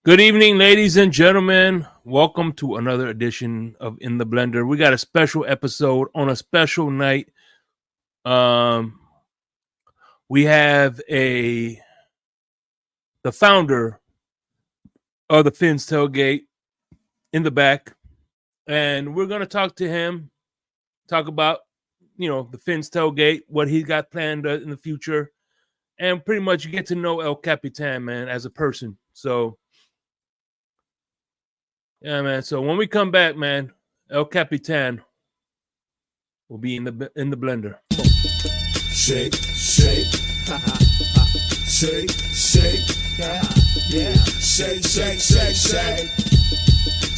Good evening, ladies and gentlemen. Welcome to another edition of In the Blender. We got a special episode on a special night. Um, we have the founder of the Finn's Tailgate in the back, and we're gonna talk to him, talk about the Finn's Tailgate, what he got planned in the future, and pretty much get to know El Capitan, man, as a person. So yeah, man. So when we come back, man, El Capitan will be in the blender. Shake, shake, shake, shake, yeah, shake, shake, shake, shake.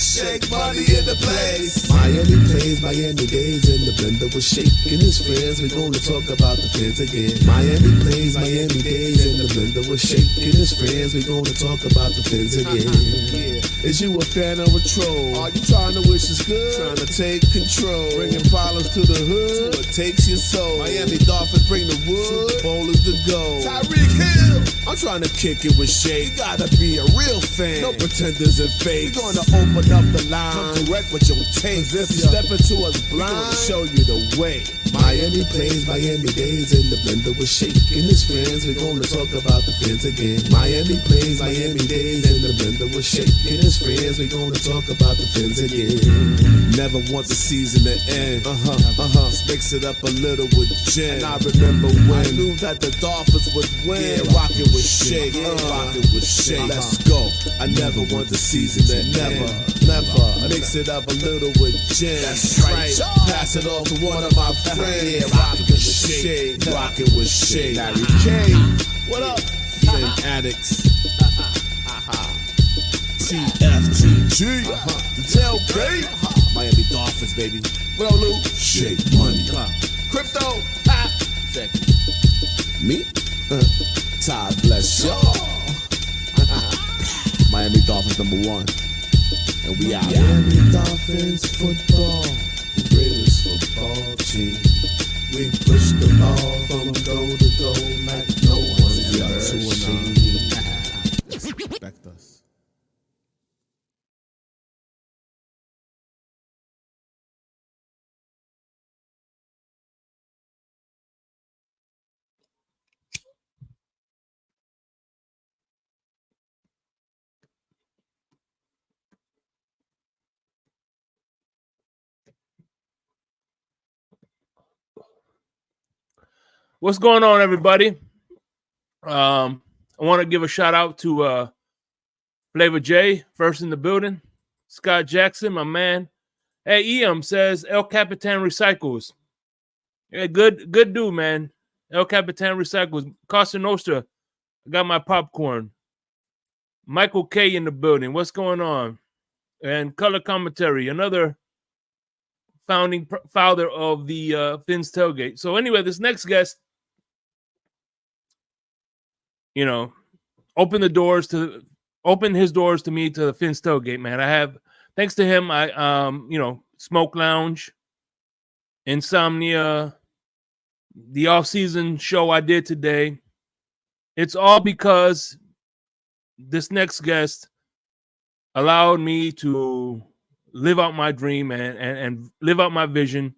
Shake money in the place. Miami plays, Miami days in the blender with Shake and his friends. We're gonna talk about the Fins again. Miami plays, Miami days in the blender with Shake and his friends. We're gonna talk about the Fins again. Is you a fan or a troll? Are you trying to wish us good? Trying to take control. Bringing problems to the hood. What takes your soul? Miami Dolphins bring the wood. Super Bowl is the goal. Tyreek Hill. I'm trying to kick it with Shake. You gotta be a real fan. No pretenders and fakes. We're gonna open up the line. Come correct with your taste. If you step into us blind, we're gonna show you the way. Miami plays, Miami days in the blender with Shake and his friends. We're gonna talk about the Fins again. Miami plays, Miami days in the blender with Shake and his friends. We're gonna talk about the Fins again. Never want the season to end. Let's mix it up a little with gin. And I remember when I knew that the Dolphins would win. Yeah, rockin' with Shake, rockin' with Shake. Let's go. I never want the season to end. Never. Mix it up a little with gin. That's right. Pass it off to one of my friends. Yeah, rockin' with Shake, rockin' with Shake. Larry K. What up? Phin-Addicts. T.F.TG, the tailgate. Miami Dolphins, baby. What up, Lou? Shake money. Crypto. Check it. Me? God bless y'all. Miami Dolphins #1. And we out. Miami Dolphins football, the greatest football team. We push the ball from goal to goal like no one's ever seen. Respect us. What's going on, everybody? I want to give a shout out to Flavor J, first in the building. Scott Jackson, my man. Hey, EM says El Capitan Recycles. Yeah, good dude, man. El Capitan Recycles. Costa Nostra, I got my popcorn. Michael K in the building. What's going on? And Color Commentary, another founding founder of the Finn's Tailgate. So anyway, this next guest, open his doors to me to the Finn's Tailgate, man. I have, thanks to him, I Smoke Lounge, Insomnia, the off-season show I did today. It's all because this next guest allowed me to live out my dream and live out my vision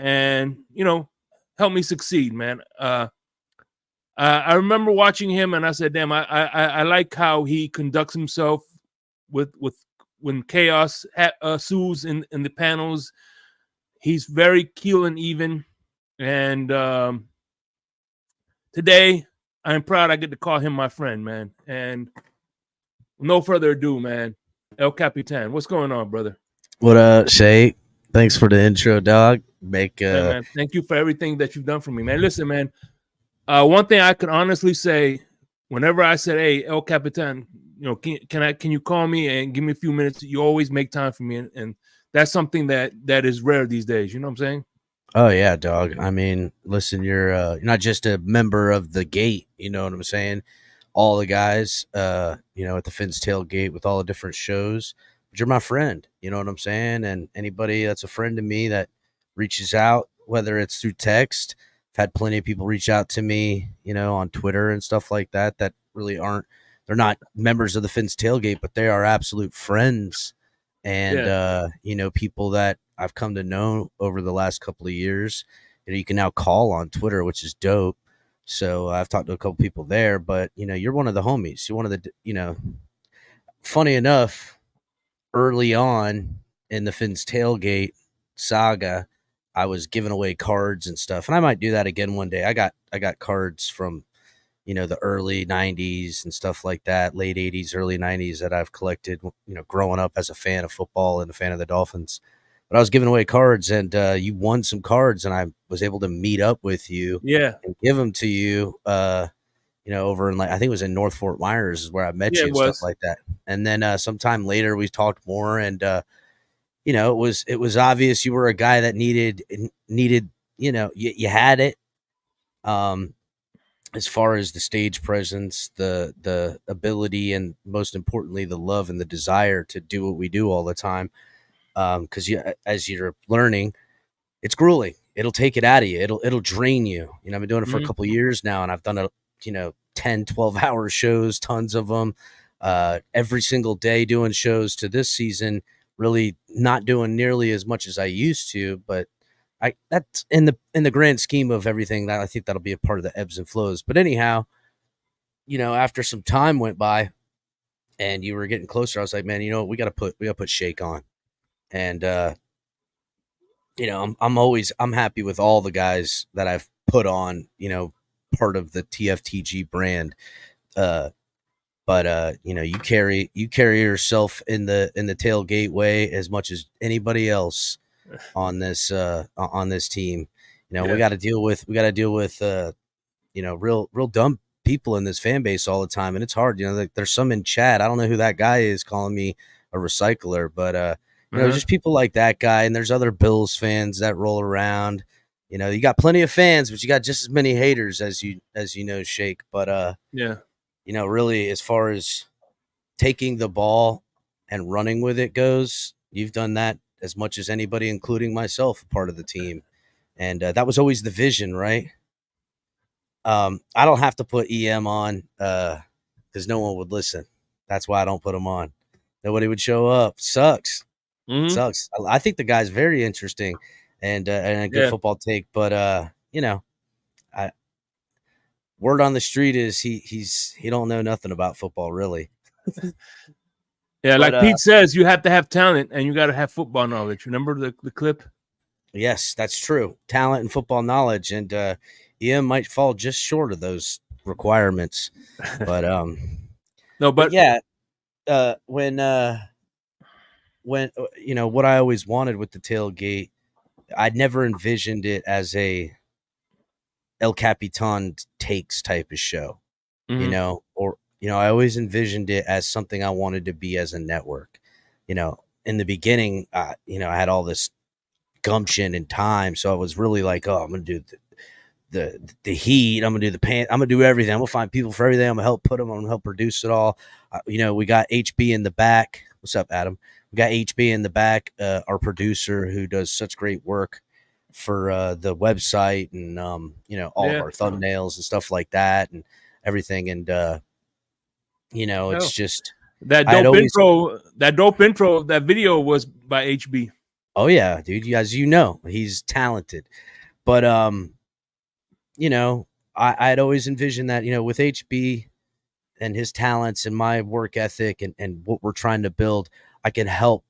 and help me succeed, man. I remember watching him and I said, damn, I like how he conducts himself with when chaos ensues in the panels. He's very cool and even. And today I'm proud I get to call him my friend, man. And no further ado, man, El Capitan, what's going on, brother? What up, Shay? Thanks for the intro, dog. Hey, man, thank you for everything that you've done for me, man. Listen, man, one thing I could honestly say, whenever I said, "Hey, El Capitan, can you call me and give me a few minutes?" You always make time for me, and that's something that is rare these days. You know what I'm saying? Oh yeah, dog. I mean, listen, you're not just a member of the gate. You know what I'm saying? All the guys, at the Finn's Tailgate with all the different shows. But you're my friend. You know what I'm saying? And anybody that's a friend to me that reaches out, whether it's through text. I've had plenty of people reach out to me, on Twitter and stuff like that really aren't they're not members of the Finn's Tailgate, but they are absolute friends and people that I've come to know over the last couple of years. You can now call on Twitter, which is dope. So I've talked to a couple people there, but you're one of the homies. You're one of the funny enough, early on in the Finn's Tailgate saga, I was giving away cards and stuff, and I might do that again one day. I got cards from the early 90s and stuff like that, late 80s, early 90s that I've collected, growing up as a fan of football and a fan of the Dolphins. But I was giving away cards, and you won some cards, and I was able to meet up with you and give them to you, over in, I think it was in North Fort Myers is where I met you and stuff like that. And then sometime later we talked more, and it was obvious you were a guy that needed, you had it. As far as the stage presence, the ability, and most importantly, the love and the desire to do what we do all the time. Because as you're learning, it's grueling. It'll take it out of you. It'll drain you. I've been doing it for a couple of years now, and I've done 10, 12-hour shows, tons of them, every single day doing shows. To this season, really not doing nearly as much as I used to, but that's in the grand scheme of everything, that I think that'll be a part of the ebbs and flows. But anyhow, after some time went by and you were getting closer, I was like, man, we gotta put Shake on. And I'm happy with all the guys that I've put on, part of the T.F.TG brand. But you carry yourself in the tailgate way as much as anybody else on this team. We got to deal with real dumb people in this fan base all the time, and it's hard. There's some in chat. I don't know who that guy is calling me a recycler, but just people like that guy. And there's other Bills fans that roll around. You got plenty of fans, but you got just as many haters as Shake. But really, as far as taking the ball and running with it goes, you've done that as much as anybody, including myself, a part of the team. And that was always the vision, right? I don't have to put EM on because no one would listen. That's why I don't put him on. Nobody would show up. Sucks. Sucks. I think the guy's very interesting and a good football take. But, word on the street is he don't know nothing about football, really. Yeah, but, like Pete says, you have to have talent and you got to have football knowledge. Remember the clip? Yes, that's true. Talent and football knowledge, and Ian might fall just short of those requirements. But no, but yeah, when what I always wanted with the tailgate, I'd never envisioned it as a El Capitan takes type of show, or I always envisioned it as something I wanted to be as a network. In the beginning, I had all this gumption and time, so I was really like, oh, I'm gonna do the heat, I'm gonna do the pan, I'm gonna do everything, I'm gonna find people for everything, I'm gonna help put them, I'm gonna help produce it all. We got HB in the back. What's up, Adam? We got HB in the back, our producer, who does such great work for the website and all of our thumbnails and stuff like that and everything. And it's just that dope intro of that video was by HB. Oh yeah, dude, as he's talented. But I'd always envisioned that, with HB and his talents and my work ethic and what we're trying to build, I can help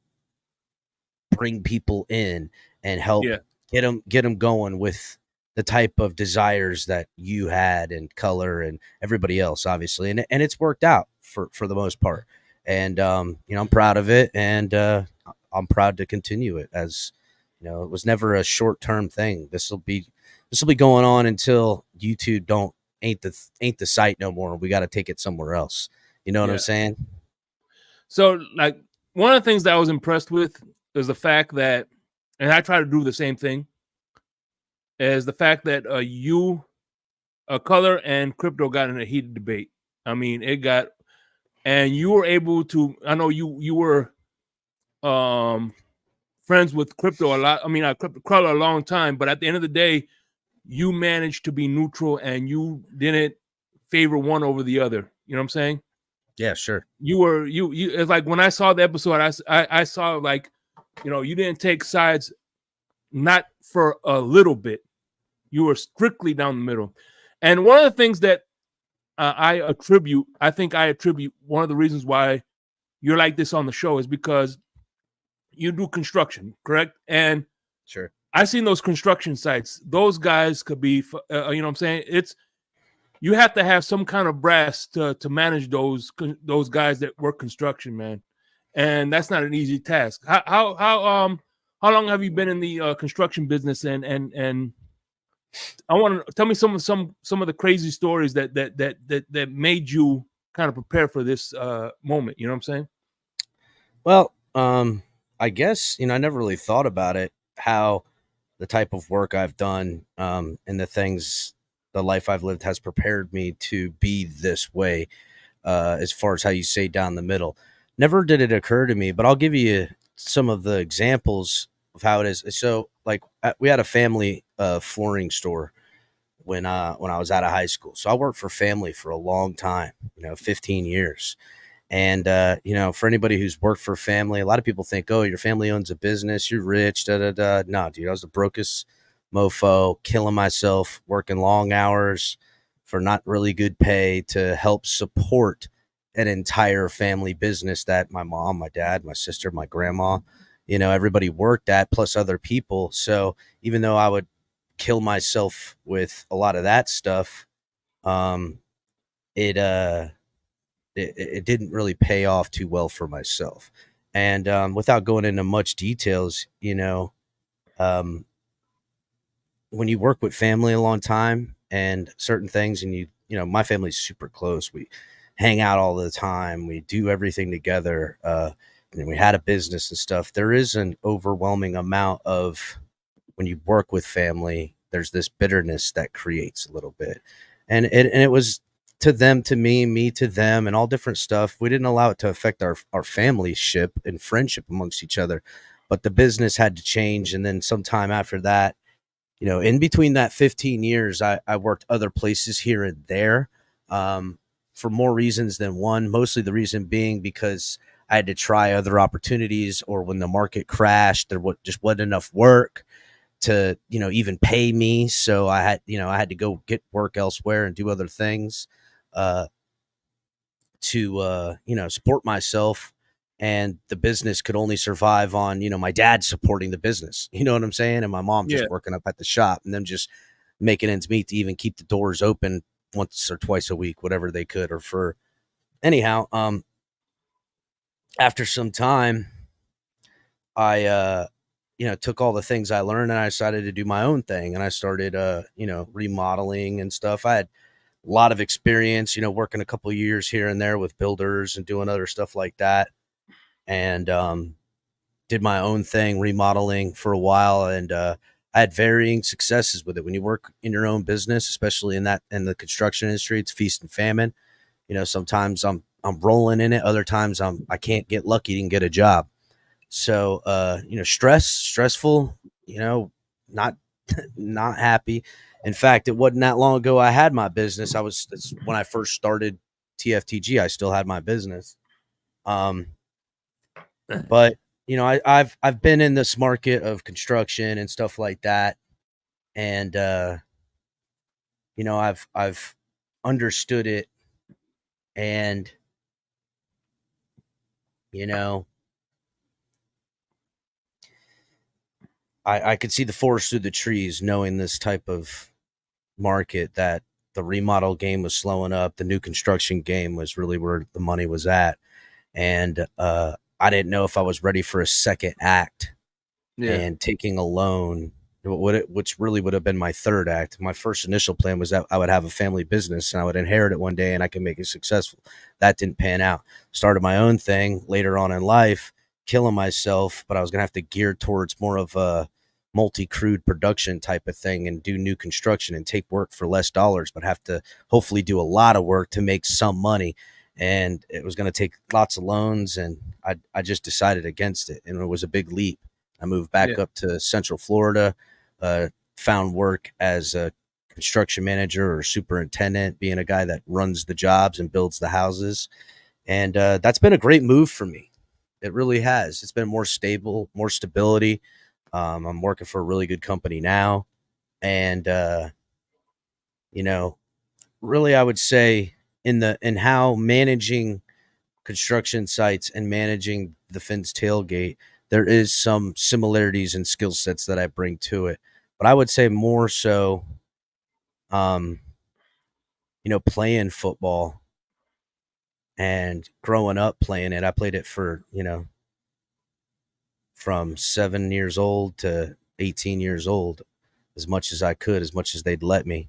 bring people in and help get them going with the type of desires that you had and color and everybody else, obviously. And it's worked out for the most part. And, I'm proud of it. And I'm proud to continue it, as, it was never a short-term thing. This will be going on until YouTube ain't the site no more. We got to take it somewhere else. You know what I'm saying? So, like, one of the things that I was impressed with is the fact that, and I try to do the same thing, is the fact that Color and Crypto got in a heated debate. I mean, and you were able to, I know you were friends with Crypto a lot. I mean, Color a long time, but at the end of the day, you managed to be neutral and you didn't favor one over the other. You know what I'm saying? Yeah, sure. You it's like when I saw the episode, I saw like, you didn't take sides, not for a little bit. You were strictly down the middle. And one of the things that I think I attribute one of the reasons why you're like this on the show is because you do construction, correct? And Sure. I've seen those construction sites. Those guys could be, you know what I'm saying? You have to have some kind of brass to manage those guys that work construction, man. And that's not an easy task. How long have you been in the construction business? And I want to tell me some of the crazy stories that made you kind of prepare for this moment. You know what I'm saying? Well, I guess, I never really thought about it, how the type of work I've done, and the life I've lived has prepared me to be this way, as far as how you say down the middle. Never did it occur to me, but I'll give you some of the examples of how it is. So, like, we had a family flooring store when I was out of high school. So I worked for family for a long time, 15 years. And, for anybody who's worked for family, a lot of people think, oh, your family owns a business, you're rich, da da da. No, dude, I was the brokest mofo, killing myself, working long hours for not really good pay to help support an entire family business that my mom, my dad, my sister, my grandma, everybody worked at, plus other people. So even though I would kill myself with a lot of that stuff, um, it, it didn't really pay off too well for myself. And without going into much details, um, when you work with family a long time and certain things, and my family's super close. We hang out all the time. We do everything together. And we had a business and stuff. There is an overwhelming amount of, when you work with family, there's this bitterness that creates a little bit. And it was to them, to me to them, and all different stuff. We didn't allow it to affect our family ship and friendship amongst each other, but the business had to change. And then sometime after that, in between that 15 years, I worked other places here and there, for more reasons than one. Mostly the reason being because I had to try other opportunities, or when the market crashed, there just wasn't enough work to, even pay me. So I had to go get work elsewhere and do other things, to support myself. And the business could only survive on, my dad supporting the business, you know what I'm saying? And my mom Yeah. just working up at the shop, and them just making ends meet to even keep the doors open once or twice a week, whatever they could. Or for anyhow, after some time, I took all the things I learned and I decided to do my own thing. And I started remodeling and stuff. I had a lot of experience, working a couple of years here and there with builders and doing other stuff like that. And did my own thing, remodeling for a while. And I had varying successes with it. When you work in your own business, especially in the construction industry, it's feast and famine. Sometimes I'm rolling in it. Other times I can't get lucky and get a job. So, stressful, not, not happy. In fact, it wasn't that long ago I had my business. That's when I first started T.F.TG. I still had my business. But I've been in this market of construction and stuff like that. And, I've understood it. And, I could see the forest through the trees, knowing this type of market, that the remodel game was slowing up. The new construction game was really where the money was at. And I didn't know if I was ready for a second act. Yeah. And taking a loan, which really would have been my third act. My first initial plan was that I would have a family business and I would inherit it one day and I could make it successful. That didn't pan out. Started my own thing later on in life, killing myself, but I was going to have to gear towards more of a multi-crude production type of thing and do new construction and take work for less dollars, but have to hopefully do a lot of work to make some money. And it was going to take lots of loans, and I just decided against it. And it was a big leap. I moved back up to Central Florida, found work as a construction manager or superintendent, being a guy that runs the jobs and builds the houses. And that's been a great move for me. It really has. It's been more stable, more stability. I'm working for a really good company now. And, you know, really, I would say in how managing construction sites and managing the Finn's tailgate, there is some similarities and skill sets that I bring to it. But I would say more so, um, playing football and growing up playing it. I played it for, from 7 years old to 18 years old, as much as I could, as much as they'd let me.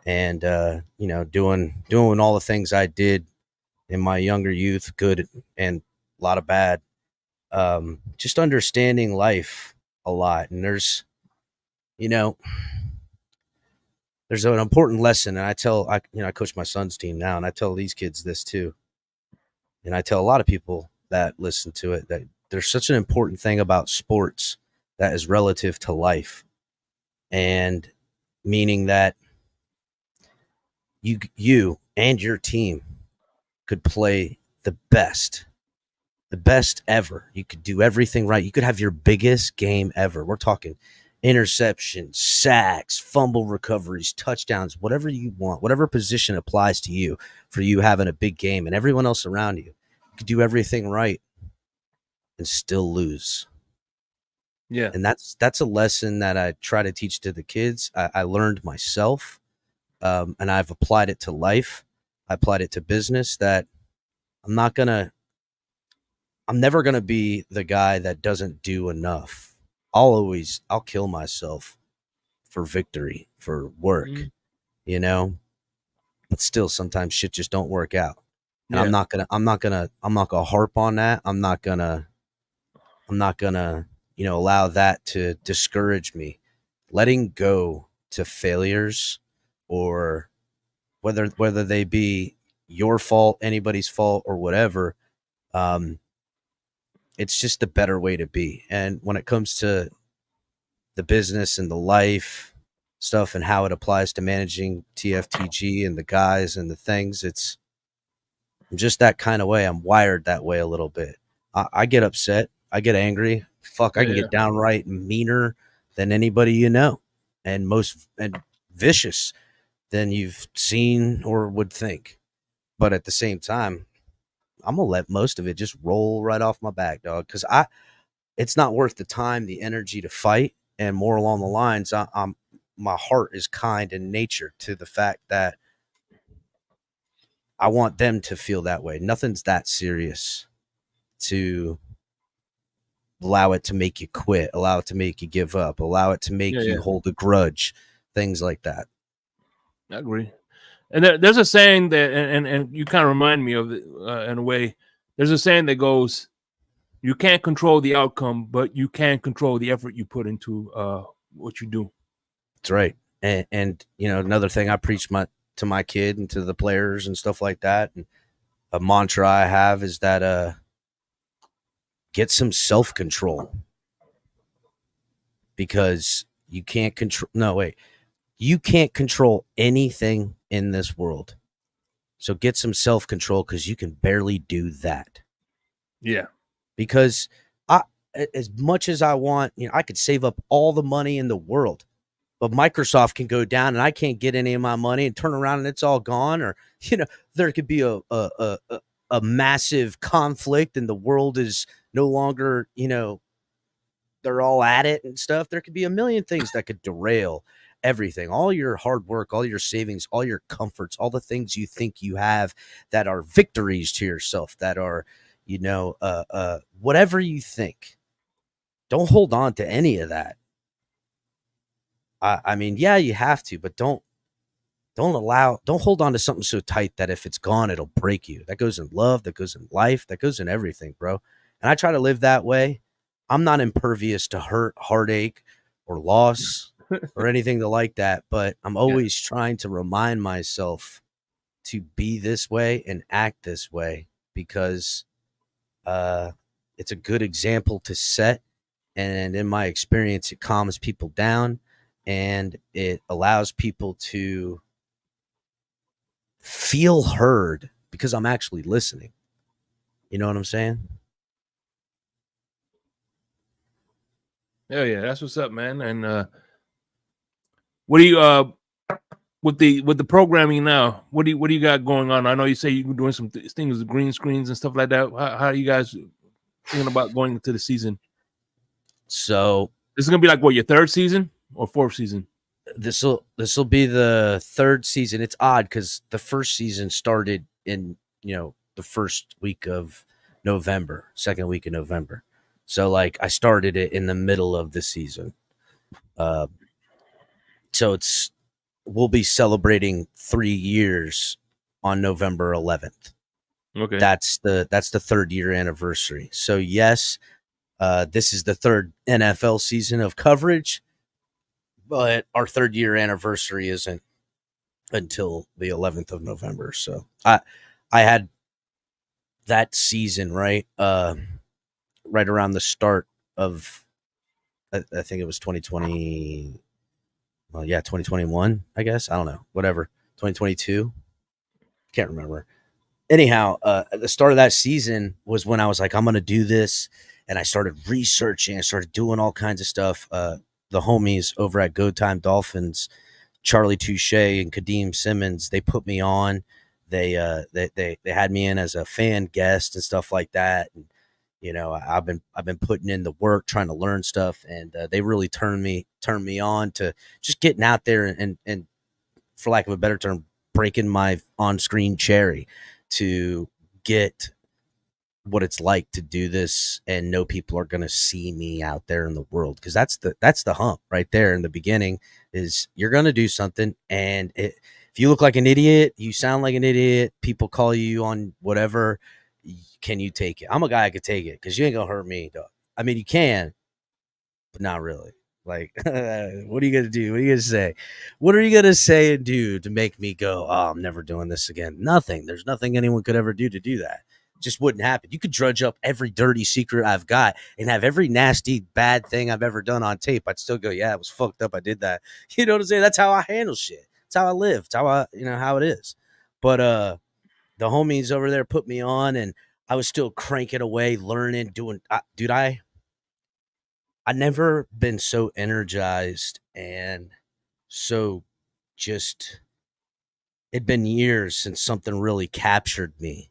And, doing all the things I did in my younger youth, good and a lot of bad. Just understanding life a lot. And you know, there's an important lesson. And I coach my son's team now, and I tell these kids this too. And I tell a lot of people that listen to it that there's such an important thing about sports that is relative to life. And meaning that you and your team could play the best ever. You could do everything right. You could have your biggest game ever. We're talking interceptions, sacks, fumble recoveries, touchdowns, whatever you want, whatever position applies to you for you having a big game and everyone else around you. You could do everything right and still lose. Yeah. And that's a lesson that I try to teach to the kids. I learned myself, and I've applied it to life. I applied it to business, that I'm never going to be the guy that doesn't do enough. I'll kill myself for victory, for work, but still sometimes shit just don't work out. And Yeah. I'm not gonna harp on that. I'm not gonna, allow that to discourage me. Letting go to failures, or whether they be your fault, anybody's fault, or whatever, it's just the better way to be. And when it comes to the business and the life stuff and how it applies to managing T.F.TG and the guys and the things, I'm just that kind of way. I'm wired that way a little bit. I get upset. I get angry. Fuck, I can get downright meaner than anybody you know, and vicious than you've seen or would think. But at the same time, I'm gonna let most of it just roll right off my back, dog, because it's not worth the time, the energy to fight. And more along the lines, my heart is kind in nature to the fact that I want them to feel that way. Nothing's that serious to allow it to make you quit, allow it to make you give up, allow it to make you hold a grudge, things like that. I agree. And there's a saying that, and you kind of remind me of it in a way. There's a saying that goes, "You can't control the outcome, but you can control the effort you put into what you do." That's right. And another thing I preach to my kid and to the players and stuff like that, and a mantra I have is that get some self-control, because you can't you can't control anything in this world. So get some self-control, because you can barely do that. Yeah. Because as much as I want, I could save up all the money in the world, but Microsoft can go down and I can't get any of my money and turn around and it's all gone. Or, there could be a massive conflict and the world is no longer, they're all at it and stuff. There could be a million things that could derail everything, all your hard work, all your savings, all your comforts, all the things you think you have that are victories to yourself, that are, whatever you think. Don't hold on to any of that. I mean, yeah, you have to, but don't hold on to something so tight that if it's gone, it'll break you. That goes in love, that goes in life, that goes in everything, bro. And I try to live that way. I'm not impervious to hurt, heartache, or loss or anything like that, but I'm always trying to remind myself to be this way and act this way, because it's a good example to set. And in my experience, it calms people down and it allows people to feel heard, because I'm actually listening. You know what I'm saying? Hell yeah, that's what's up, man. And what do you with the programming now? What do you got going on? I know you say you're doing some things with green screens and stuff like that. How are you guys thinking about going into the season? So This is gonna be like what, your third season or fourth season? This will be the third season. It's odd because the first season started in the first week of November, second week of November. So like I started it in the middle of the season. Uh, so we'll be celebrating 3 years on November 11th. Okay. That's the third year anniversary. So yes, this is the third NFL season of coverage, but our third year anniversary isn't until the 11th of November. So I had that season right around the start of I think it was 2020. Well, yeah, 2021, I guess. I don't know. Whatever. 2022. Can't remember. Anyhow, at the start of that season was when I was like, I'm going to do this. And I started researching. I started doing all kinds of stuff. The homies over at Go Time Dolphins, Charlie Touche and Kadeem Simmons, they put me on. They had me in as a fan guest and stuff like that. And I've been putting in the work, trying to learn stuff, and they really turned me on to just getting out there and for lack of a better term, breaking my on screen cherry to get what it's like to do this and know people are going to see me out there in the world, because that's the hump right there in the beginning. Is you're going to do something, and if you look like an idiot, you sound like an idiot, people call you on whatever, can you take it? I'm a guy I could take it, because you ain't gonna hurt me, dog. I mean, you can, but not really. Like, what are you gonna do? What are you gonna say? What are you gonna say and do to make me go, oh, I'm never doing this again? Nothing. There's nothing anyone could ever do to do that. It just wouldn't happen. You could drudge up every dirty secret I've got and have every nasty bad thing I've ever done on tape. I'd still go, yeah, it was fucked up. I did that. You know what I'm saying? That's how I handle shit. That's how I live. It's how how it is. But the homies over there put me on, and I was still cranking away, learning, doing. Dude, I never been so energized and so just. It'd been years since something really captured me.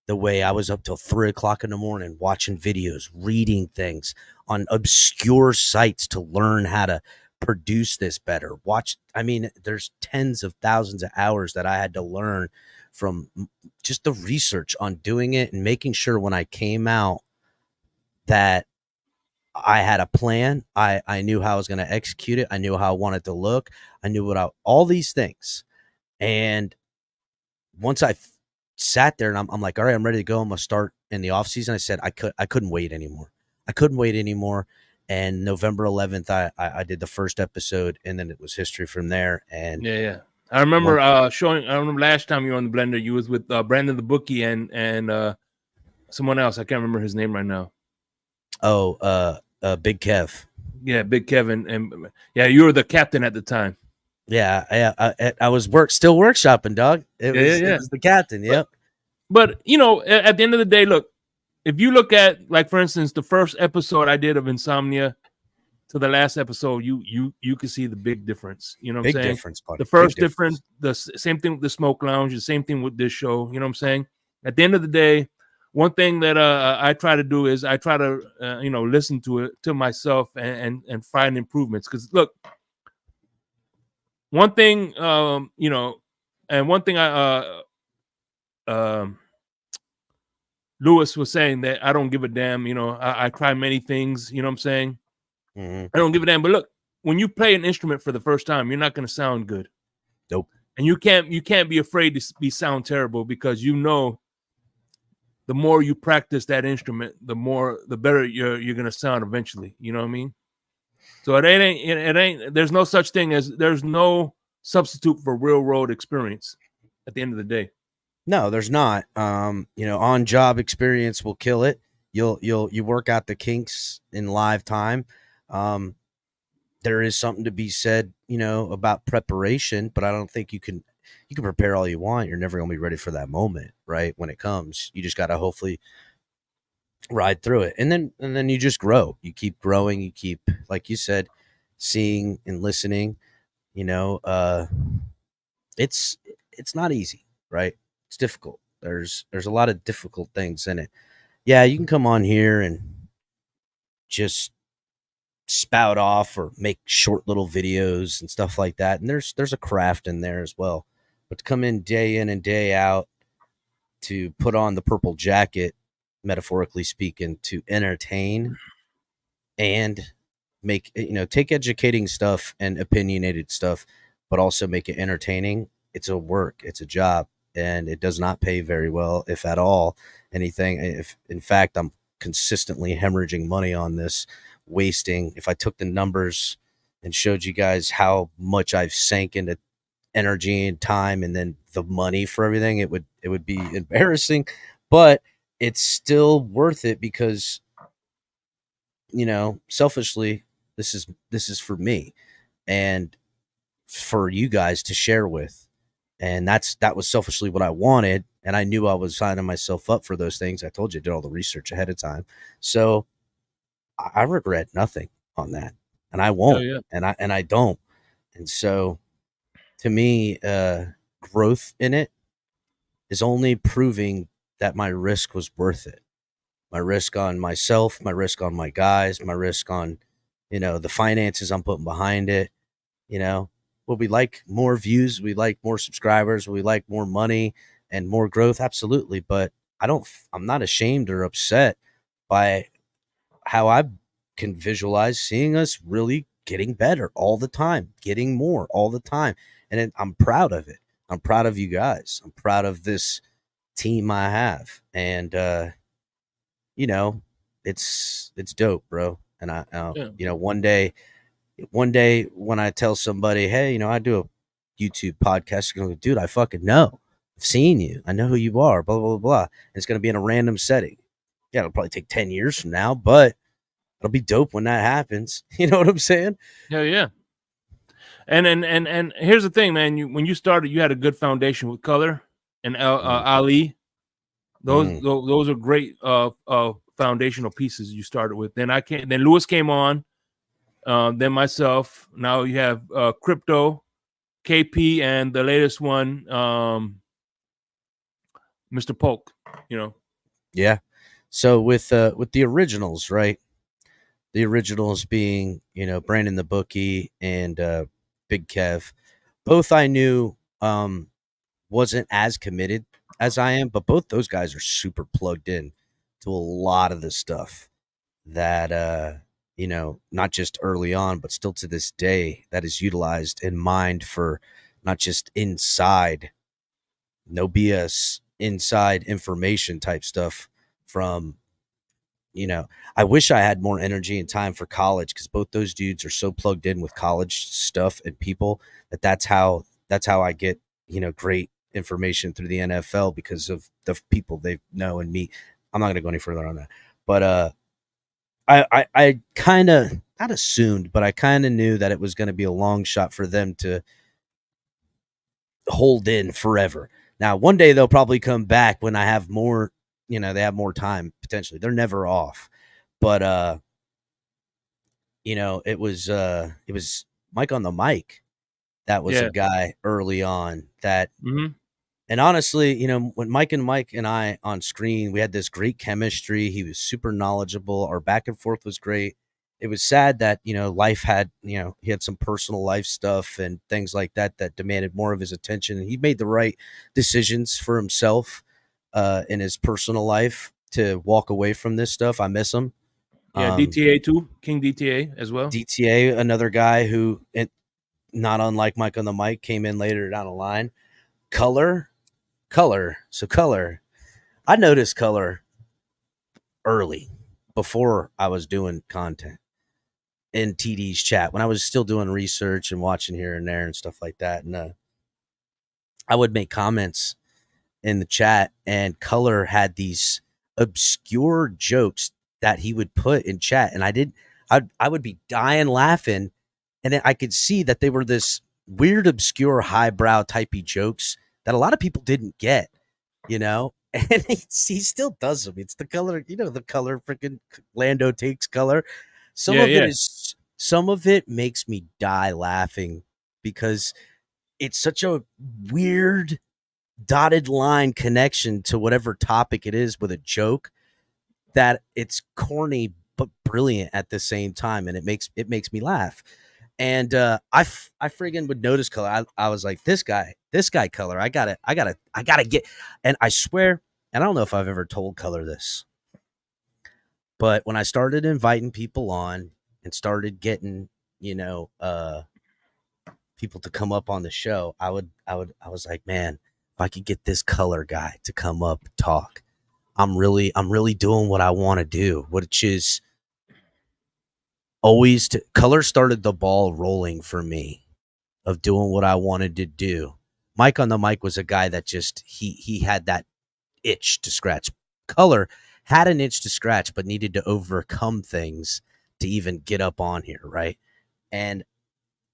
The way I was up till 3 o'clock in the morning watching videos, reading things on obscure sites to learn how to produce this better. I mean, there's tens of thousands of hours that I had to learn from just the research on doing it and making sure when I came out that I had a plan. I knew how I was going to execute it. I knew how I wanted to look. I knew all these things. And once I sat there and I'm like, all right, I'm ready to go. I'm going to start in the off season. I said, I couldn't wait anymore. I couldn't wait anymore. And November 11th, I did the first episode, and then it was history from there. And yeah. I remember showing. I remember last time you were on the Blender, you was with Brandon the Bookie and someone else. I can't remember his name right now. Oh, Big Kev. Yeah, Big Kevin, and yeah, you were the captain at the time. Yeah, I was still workshopping, dog. It was the captain. Yep. But at the end of the day, look, if you look at, like, for instance, the first episode I did of Insomnia to the last episode, you can see the big difference. You know what I'm saying? Difference, buddy. The first difference, the same thing with the Smoke Lounge, the same thing with this show. You know what I'm saying? At the end of the day, one thing that I try to do is I try to listen to myself and find improvements. Because look, one thing and one thing Lewis was saying, that I don't give a damn. I try many things. You know what I'm saying? Mm-hmm. I don't give a damn. But look, when you play an instrument for the first time, you're not going to sound good. Nope. And you can't be afraid to sound terrible, because the more you practice that instrument, the better you're going to sound eventually. You know what I mean? So it ain't. There's no such thing as there's no substitute for real world experience. At the end of the day. No, there's not. On job experience will kill it. You work out the kinks in live time. There is something to be said, about preparation, but I don't think you can. you can prepare all you want. You're never going to be ready for that moment, right? When it comes, you just got to hopefully ride through it. And then you just grow. You keep growing. You keep, like you said, seeing and listening, you know, it's, it's not easy, right? It's difficult. There's a lot of difficult things in it. Yeah, you can come on here and just spout off or make short little videos and stuff like that. And there's a craft in there as well. But to come in and day out, to put on the purple jacket, metaphorically speaking, to entertain and make, take educating stuff and opinionated stuff, but also make it entertaining. It's a work, it's a job, and it does not pay very well, if at all anything. If in fact I'm consistently hemorrhaging money on this, wasting. If I took the numbers and showed you guys how much I've sank into energy and time and then the money for everything, it would be embarrassing, but it's still worth it because, selfishly, this is for me and for you guys to share with. And that was selfishly what I wanted. And I knew I was signing myself up for those things. I told you I did all the research ahead of time. So I regret nothing on that. And I Oh won't. yeah. And I don't. And so to me, growth in it is only proving that my risk was worth it. My risk on myself, my risk on my guys, my risk on, the finances I'm putting behind it. Would we like more views? We like more subscribers. We like more money and more growth. Absolutely. But I'm not ashamed or upset by how I can visualize seeing us really getting better all the time, getting more all the time. And I'm proud of it. I'm proud of you guys. I'm proud of this team I have. And, it's dope, bro. And Yeah. one day when I tell somebody, hey, I do a YouTube podcast, you're going to go, dude, I fucking know. I've seen you. I know who you are, blah, blah, blah, blah. And it's going to be in a random setting. Yeah, it'll probably take 10 years from now, but it'll be dope when that happens. You know what I'm saying? Hell yeah. And here's the thing, man. When you started, you had a good foundation with Color and Ali. Those are great foundational pieces you started with. Then Lewis came on. Then myself. Now you have Crypto, KP, and the latest one, Mr. Polk. Yeah. So with the originals, right? The originals being, Brandon the Bookie and Big Kev. Both I knew wasn't as committed as I am, but both those guys are super plugged in to a lot of the stuff that not just early on, but still to this day, that is utilized and mined for not just inside, no BS, inside information type stuff from, I wish I had more energy and time for college because both those dudes are so plugged in with college stuff and people that's how I get, great information through the NFL because of the people they know and meet. I'm not going to go any further on that, but I kind of not assumed, but I kind of knew that it was going to be a long shot for them to hold in forever. Now, one day they'll probably come back when I have more, they have more time potentially. They're never off. But it was Mike on the mic. That was a guy early on that and honestly, when Mike and I on screen, we had this great chemistry. He was super knowledgeable. Our back and forth was great. It was sad that, life had, he had some personal life stuff and things like that demanded more of his attention. And he made the right decisions for himself in his personal life to walk away from this stuff. I miss him. Yeah, DTA too, King DTA as well. DTA, another guy who, not unlike Mike on the mic, came in later down the line. Color. So Color, I noticed Color early before I was doing content in TD's chat when I was still doing research and watching here and there and stuff like that. And I would make comments in the chat, and Color had these obscure jokes that he would put in chat, and I would be dying laughing, and then I could see that they were this weird, obscure, highbrow typey jokes that a lot of people didn't get, you know. And he still does them. It's the color, the color freaking Lando takes color. Some Yeah, of it yeah. is some of it makes me die laughing because it's such a weird dotted line connection to whatever topic it is with a joke that it's corny but brilliant at the same time, and it makes me laugh. And I friggin' would notice color. I was like, this guy color. I gotta get. And I swear, and I don't know if I've ever told color this, but when I started inviting people on and started getting, people to come up on the show, I was like, man, if I could get this color guy to come up and talk, I'm really doing what I want to do, which is always to color started the ball rolling for me of doing what I wanted to do. Mike on the mic was a guy that just he had that itch to scratch. Color had an itch to scratch, but needed to overcome things to even get up on here, right? And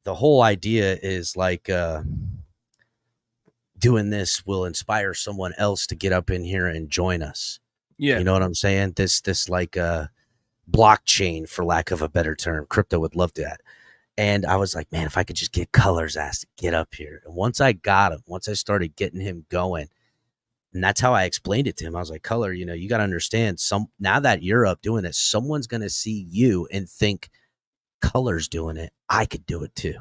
the whole idea is like doing this will inspire someone else to get up in here and join us. Yeah. You know what I'm saying? This like blockchain, for lack of a better term. Crypto would love that. And I was like, man, if I could just get Color's ass to get up here. And once I got him, once I started getting him going, and that's how I explained it to him. I was like, Color, you got to understand, now that you're up doing this, someone's going to see you and think Color's doing it. I could do it too.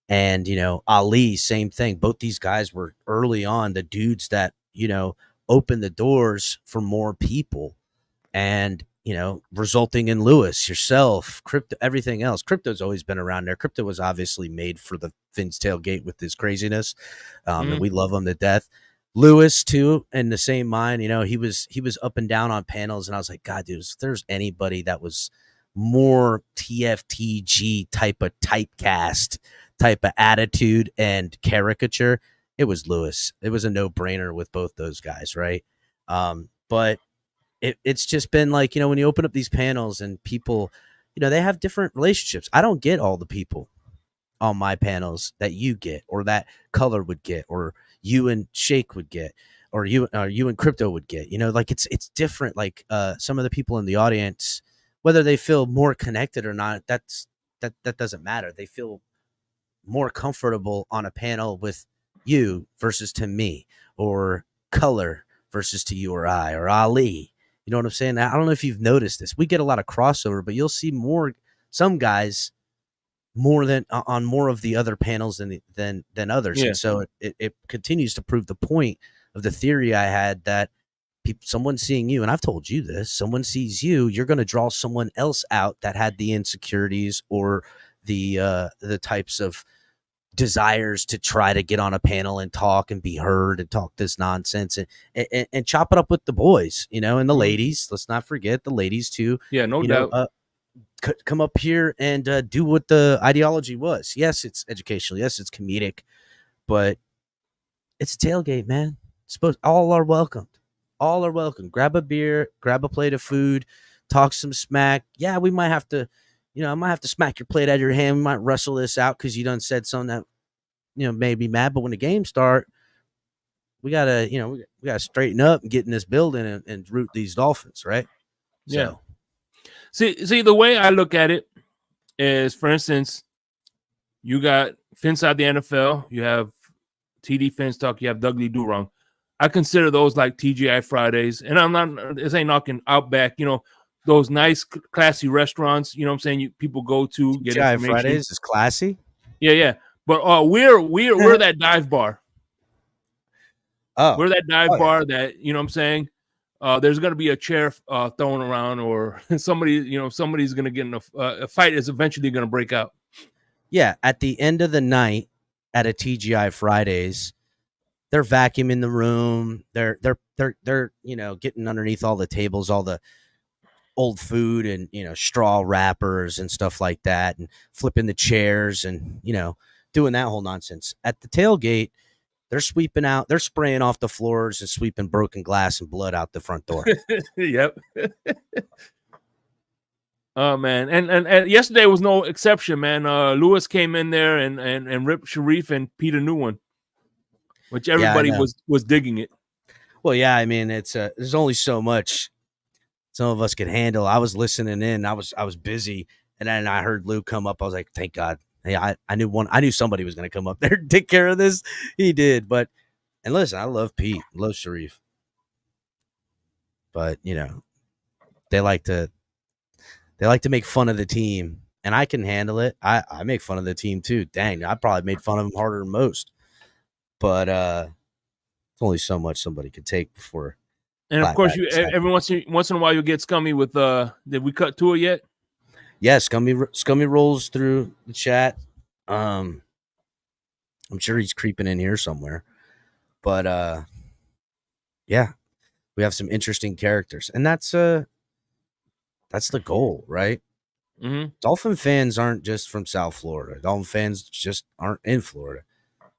And, Ali, same thing. Both these guys were early on the dudes that, opened the doors for more people. And, resulting in Lewis, yourself, Crypto, everything else. Crypto's always been around there. Crypto was obviously made for the Finn's Tailgate with his craziness. And we love him to death. Lewis, too, in the same mind, he was up and down on panels. And I was like, God, dude, if there's anybody that was more T.F.TG type of typecast, type of attitude and caricature, it was Lewis. It was a no-brainer with both those guys, right? But it's just been like, when you open up these panels and people, they have different relationships. I don't get all the people on my panels that you get, or that Color would get, or you and Shake would get, or you and Crypto would get. Like it's different. Like some of the people in the audience, whether they feel more connected or not, that doesn't matter. They feel more comfortable on a panel with you versus to me, or Color versus to you or I, or Ali. You know what I'm saying? I don't know if you've noticed this. We get a lot of crossover, but you'll see some guys more than on more of the other panels than others. Yeah. And so it continues to prove the point of the theory I had that someone seeing you, and I've told you this, someone sees you, you're going to draw someone else out that had the insecurities or the types of desires to try to get on a panel and talk and be heard and talk this nonsense and chop it up with the boys, and the ladies. Let's not forget the ladies too. Yeah, no doubt. Come up here and do what the ideology was. Yes, it's educational. Yes, it's comedic, but it's a tailgate, man. All are welcomed. All are welcome. Grab a beer, grab a plate of food, talk some smack. Yeah, we might have to, I might have to smack your plate out of your hand. We might wrestle this out because you done said something that, made me mad. But when the game start, we gotta, we gotta straighten up and get in this building and root these Dolphins, right? Yeah. See, the way I look at it is, for instance, you got Finside the NFL, you have TD Fins Talk, you have Dudley Do Wrong. I consider those like TGI Fridays, and I'm not. This ain't knocking Outback. Those nice, classy restaurants. You know what I'm saying? People go to get TGI information. Fridays is classy. Yeah. But we're that dive bar. Oh, we're that dive bar that, you know what I'm saying? There's going to be a chair thrown around, or somebody's going to get in a fight is eventually going to break out. Yeah, at the end of the night at a TGI Fridays, they're vacuuming the room. They're getting underneath all the tables, all the old food and straw wrappers and stuff like that, and flipping the chairs and doing that whole nonsense. At the tailgate, they're sweeping out, they're spraying off the floors and sweeping broken glass and blood out the front door. Yep. Oh man, and yesterday was no exception, man. Lewis came in there and ripped Sharif and Peter New One, which Yeah, I everybody know. was digging it. Well, yeah, I mean, it's there's only so much some of us could handle. I was listening in. I was busy, and then I heard Lou come up. I was like, thank God. Hey, I knew somebody was going to come up there and take care of this. He did, but and listen, I love Pete, love Sharif, but they like to make fun of the team, and I can handle it. I make fun of the team too. Dang, I probably made fun of them harder than most, but it's only so much somebody could take before And of course, you clapbacks happen. every once in a while you get scummy with. Did we cut to it yet? Yeah, scummy rolls through the chat. Um, I'm sure he's creeping in here somewhere. But yeah, we have some interesting characters. And that's the goal, right? Mm-hmm. Dolphin fans aren't just from South Florida. Dolphin fans just aren't in Florida.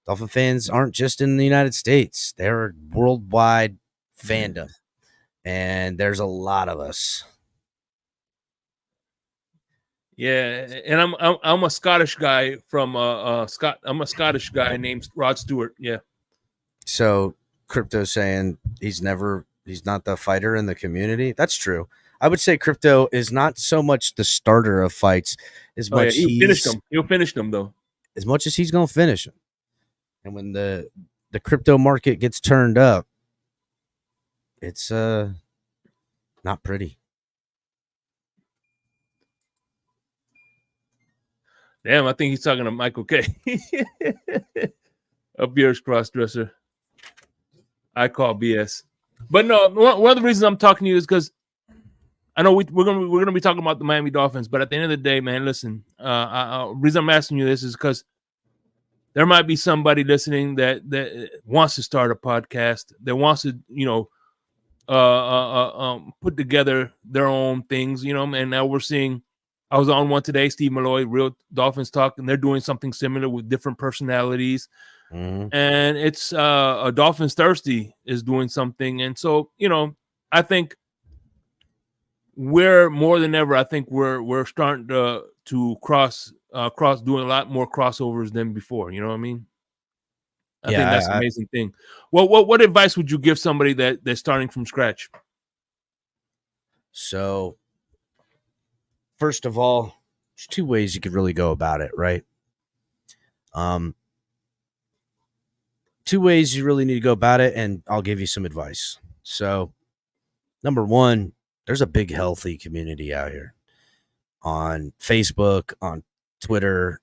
Dolphin fans aren't just in the United States. They're a worldwide fandom. And there's a lot of us. Yeah, and I'm a Scottish guy from Scott. I'm a Scottish guy named Rod Stewart. Yeah. So Crypto saying he's not the fighter in the community. That's true. I would say Crypto is not so much the starter of fights as Oh yeah, much he'll finish them. He'll finish them though. as much as he's going to finish them. And when the crypto market gets turned up, it's not pretty. Damn, I think he's talking to Michael K. A beer's crossdresser. I call BS. But no, one of the reasons I'm talking to you is because I know we're gonna be talking about the Miami Dolphins. But at the end of the day, man, listen. Reason I'm asking you this is because there might be somebody listening that wants to start a podcast, that wants to put together their own things, and now we're seeing. I was on one today, Steve Malloy, Real Dolphins Talk, and they're doing something similar with different personalities. Mm-hmm. And it's a Dolphins Thirsty is doing something. And so, I think we're more than ever, I think we're starting to cross doing a lot more crossovers than before. You know what I mean? I think that's an amazing thing. What advice would you give somebody that's starting from scratch? So, first of all, there's two ways you could really go about it, right? Two ways you really need to go about it, and I'll give you some advice. So, number one, there's a big, healthy community out here on Facebook, on Twitter,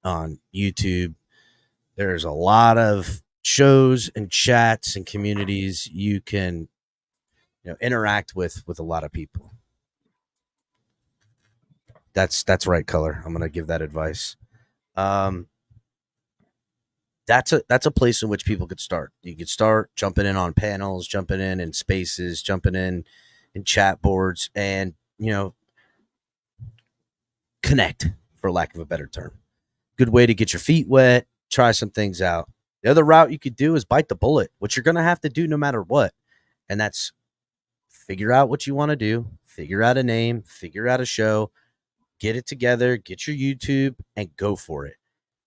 on YouTube. There's a lot of shows and chats and communities you can interact with a lot of people. That's right, Color. I'm gonna give that advice. That's a place in which people could start. You could start jumping in on panels, jumping in spaces, jumping in chat boards, and connect, for lack of a better term. Good way to get your feet wet, try some things out. The other route you could do is bite the bullet, which you're going to have to do no matter what. And that's figure out what you want to do, figure out a name, figure out a show, get it together, get your YouTube, and go for it.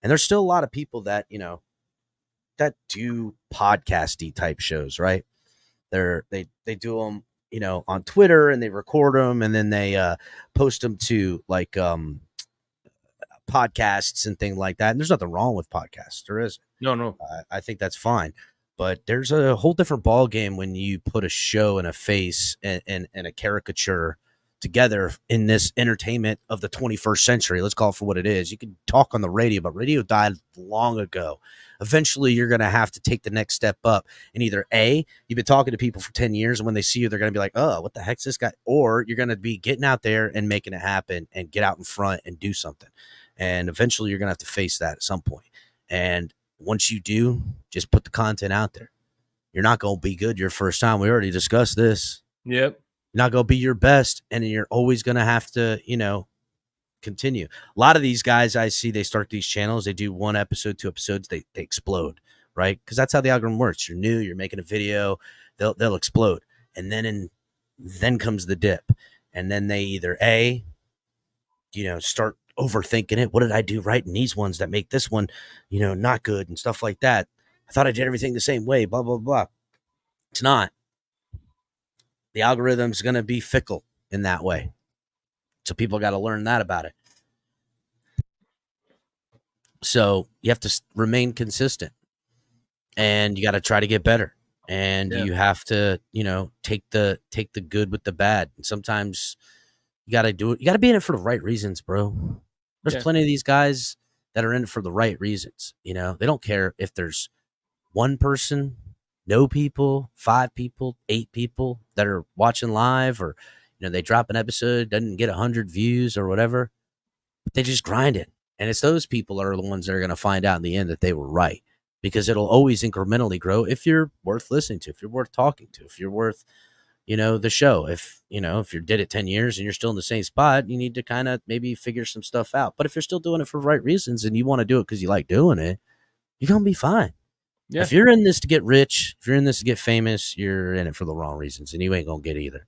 And there's still a lot of people that, that do podcasty type shows, right? They do them, on Twitter, and they record them, and then they post them to like podcasts and things like that. And there's nothing wrong with podcasts. There is. No. I think that's fine. But there's a whole different ball game when you put a show and a face and a caricature together in this entertainment of the 21st century. Let's call it for what it is. You can talk on the radio, but radio died long ago. Eventually, you're going to have to take the next step up. And either A, you've been talking to people for 10 years, and when they see you, they're going to be like, oh, what the heck's this guy? Or you're going to be getting out there and making it happen and get out in front and do something. And eventually, you're going to have to face that at some point. And once you do, just put the content out there. You're not going to be good your first time. We already discussed this. Yep. You're not going to be your best, and you're always going to have to, continue. A lot of these guys I see, they start these channels, they do 1 episode, 2 episodes, they explode, right? Because that's how the algorithm works. You're new, you're making a video, they'll explode. And then comes the dip. And then they either A, start overthinking it. What did I do right in these ones that make this one, not good and stuff like that? I thought I did everything the same way, blah, blah, blah. It's not. The algorithm's going to be fickle in that way. So people got to learn that about it. So you have to remain consistent, and you got to try to get better, and you have to, take the good with the bad. And sometimes you got to do it. You got to be in it for the right reasons, bro. There's plenty of these guys that are in it for the right reasons. They don't care if there's one person, no people, 5 people, 8 people that are watching live, or, they drop an episode, doesn't get 100 views or whatever, but they just grind it. And it's those people that are the ones that are going to find out in the end that they were right, because it'll always incrementally grow if you're worth listening to, if you're worth talking to, if you're worth, the show. If you did it 10 years and you're still in the same spot, you need to kind of maybe figure some stuff out. But if you're still doing it for the right reasons and you want to do it because you like doing it, you're going to be fine. Yeah. If you're in this to get rich, if you're in this to get famous, you're in it for the wrong reasons, and you ain't going to get either.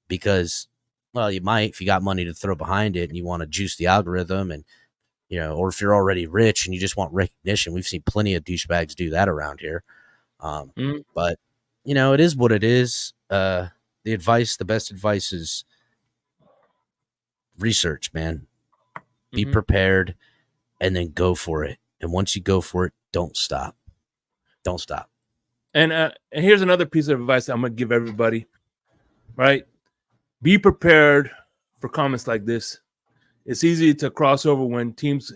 Because, well, you might if you got money to throw behind it and you want to juice the algorithm, and, or if you're already rich and you just want recognition. We've seen plenty of douchebags do that around here. But, it is what it is. The best advice is research, man. Be prepared, and then go for it. And once you go for it, don't stop. Don't stop. And here's another piece of advice I'm going to give everybody, right? Be prepared for comments like this. It's easy to cross over when teams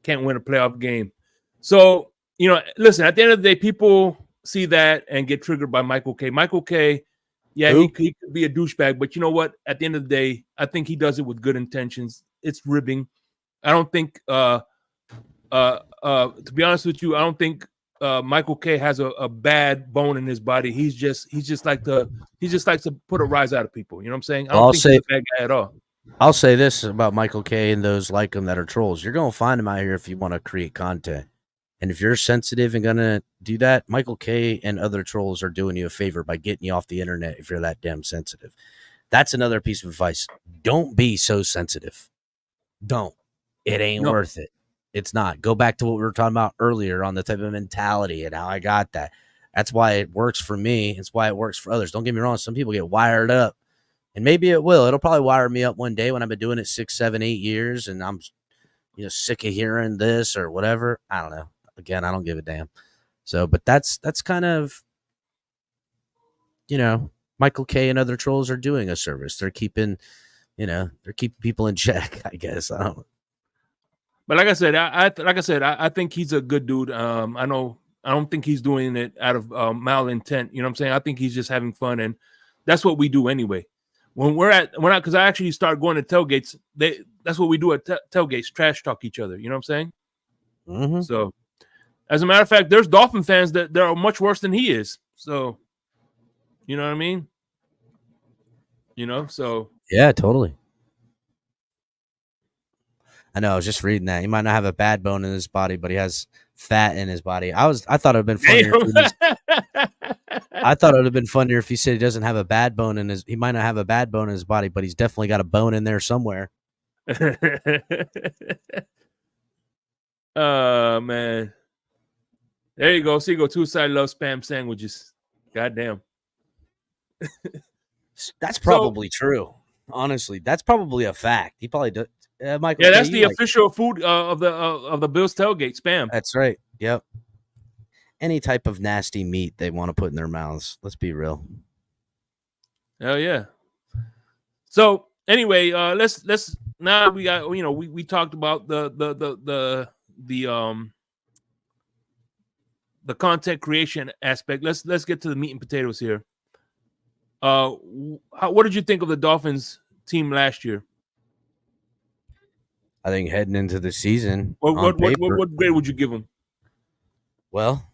can't win a playoff game. So, listen, at the end of the day, people see that and get triggered by Michael K. Michael K, he could be a douchebag, but you know what? At the end of the day, I think he does it with good intentions. It's ribbing. I don't think, to be honest with you, I don't think Michael K has a bad bone in his body. He just likes to put a rise out of people. You know what I'm saying? I don't think he's a bad guy at all. I'll say this about Michael K and those like him that are trolls. You're going to find him out here if you want to create content. And if you're sensitive and going to do that, Michael K and other trolls are doing you a favor by getting you off the internet if you're that damn sensitive. That's another piece of advice. Don't be so sensitive. Don't. It ain't worth it. It's not. Go back to what we were talking about earlier on the type of mentality and how I got that. That's why it works for me. It's why it works for others. Don't get me wrong. Some people get wired up, and maybe it will. It'll probably wire me up one day when I've been doing it 6, 7, 8 years, and I'm, sick of hearing this or whatever. I don't know. Again, I don't give a damn. So, but that's kind of, Michael K and other trolls are doing a service. They're keeping people in check, I guess. I don't. But like I said, I think he's a good dude. I don't think he's doing it out of malintent. You know what I'm saying? I think he's just having fun, and that's what we do anyway. When we're not, because I actually start going to tailgates. That's what we do at tailgates, trash talk each other. You know what I'm saying? Mm-hmm. So, as a matter of fact, there's Dolphin fans that are much worse than he is. So, you know what I mean? So yeah, totally. I know. I was just reading that. He might not have a bad bone in his body, but he has fat in his body. I thought it would have been funnier. I thought it would have been funnier if he said he doesn't have a bad bone in his. He might not have a bad bone in his body, but he's definitely got a bone in there somewhere. Man. There you go. See, Two-Side love spam sandwiches. Goddamn. That's probably true. Honestly, that's probably a fact. He probably does. Michael, yeah, that's the official food of the Bills tailgate, spam. That's right. Yep. Any type of nasty meat they want to put in their mouths. Let's be real. Hell yeah. So anyway, let's now we got we talked about the content creation aspect. Let's get to the meat and potatoes here. What did you think of the Dolphins team last year? I think heading into the season, what grade would you give them? Well,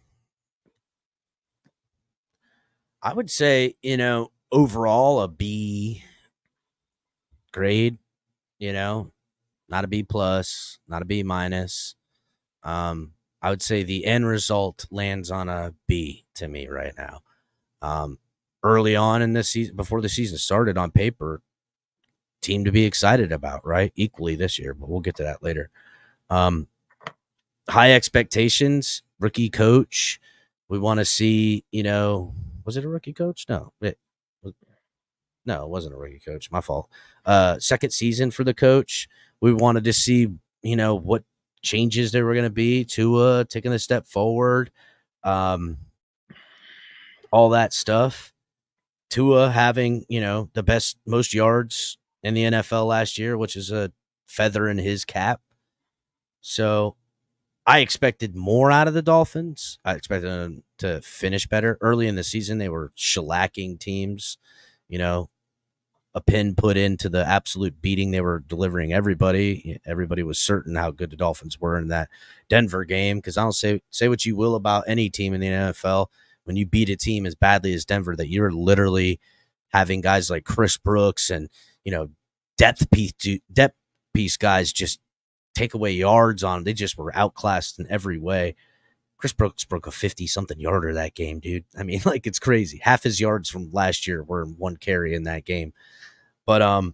I would say, overall a B grade, not a B plus, not a B minus. I would say the end result lands on a B to me right now. Early on in this season, before the season started, on paper, team to be excited about, right? Equally this year, but we'll get to that later. High expectations, rookie coach. We want to see, was it a rookie coach? No, it wasn't a rookie coach. My fault. Second season for the coach. We wanted to see, what changes there were going to be. Tua taking a step forward. All that stuff. Tua having, the best, most yards in the NFL last year, which is a feather in his cap. So I expected more out of the Dolphins. I expected them to finish better. Early in the season, they were shellacking teams, a pin put into the absolute beating they were delivering everybody. Everybody was certain how good the Dolphins were in that Denver game, because I don't say what you will about any team in the NFL. When you beat a team as badly as Denver, that you're literally having guys like Chris Brooks and, depth piece guys just take away yards on them. They just were outclassed in every way. Chris Brooks broke a 50-something yarder that game, dude. I mean, it's crazy. Half his yards from last year were in one carry in that game. But, all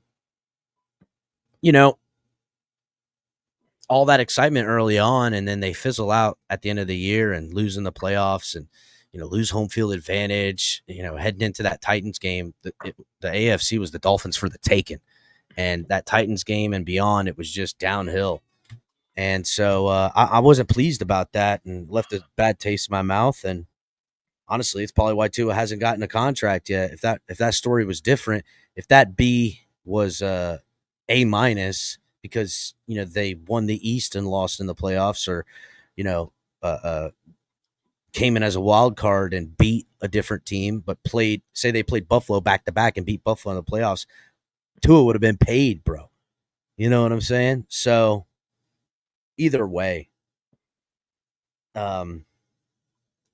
that excitement early on, and then they fizzle out at the end of the year and lose in the playoffs and, lose home field advantage, heading into that Titans game. The AFC was the Dolphins for the taking. And that Titans game and beyond, it was just downhill. And so I wasn't pleased about that and left a bad taste in my mouth. And honestly, it's probably why Tua hasn't gotten a contract yet. If that story was different, if that B was A- because they won the East and lost in the playoffs, or came in as a wild card and beat a different team, but they played Buffalo back to back and beat Buffalo in the playoffs, Tua would have been paid, bro. You know what I'm saying? So either way, got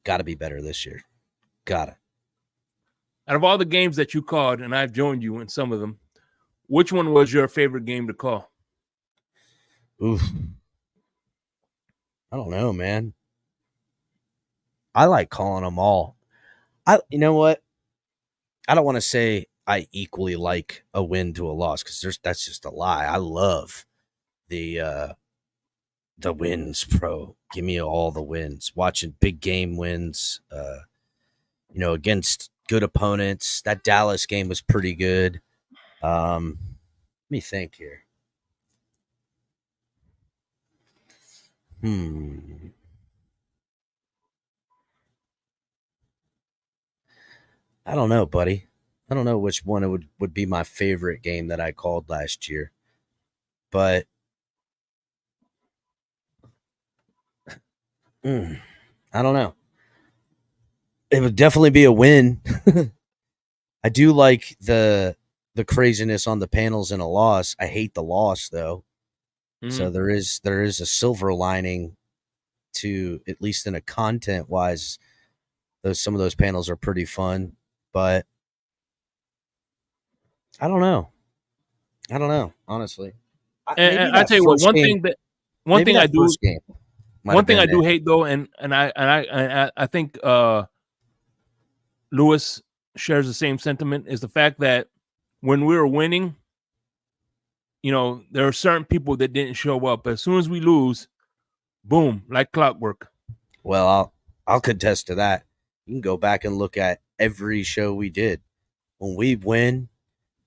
to be better this year. Got it. Out of all the games that you called, and I've joined you in some of them, which one was your favorite game to call? Oof. I don't know, man. I like calling them all. You know what? I don't want to say I equally like a win to a loss, because that's just a lie. I love the wins, bro. Give me all the wins. Watching big game wins, against good opponents. That Dallas game was pretty good. Let me think here. I don't know, buddy. I don't know which one it would be my favorite game that I called last year. But I don't know. It would definitely be a win. I do like the craziness on the panels in a loss. I hate the loss, though. So there is a silver lining to, at least in a content wise. Some of those panels are pretty fun, but I don't know. Honestly. I tell you what, one thing I do hate, though, and I think Lewis shares the same sentiment, is the fact that when we were winning, there are certain people that didn't show up. As soon as we lose, boom, like clockwork. Well, I'll contest to that. You can go back and look at every show we did. When we win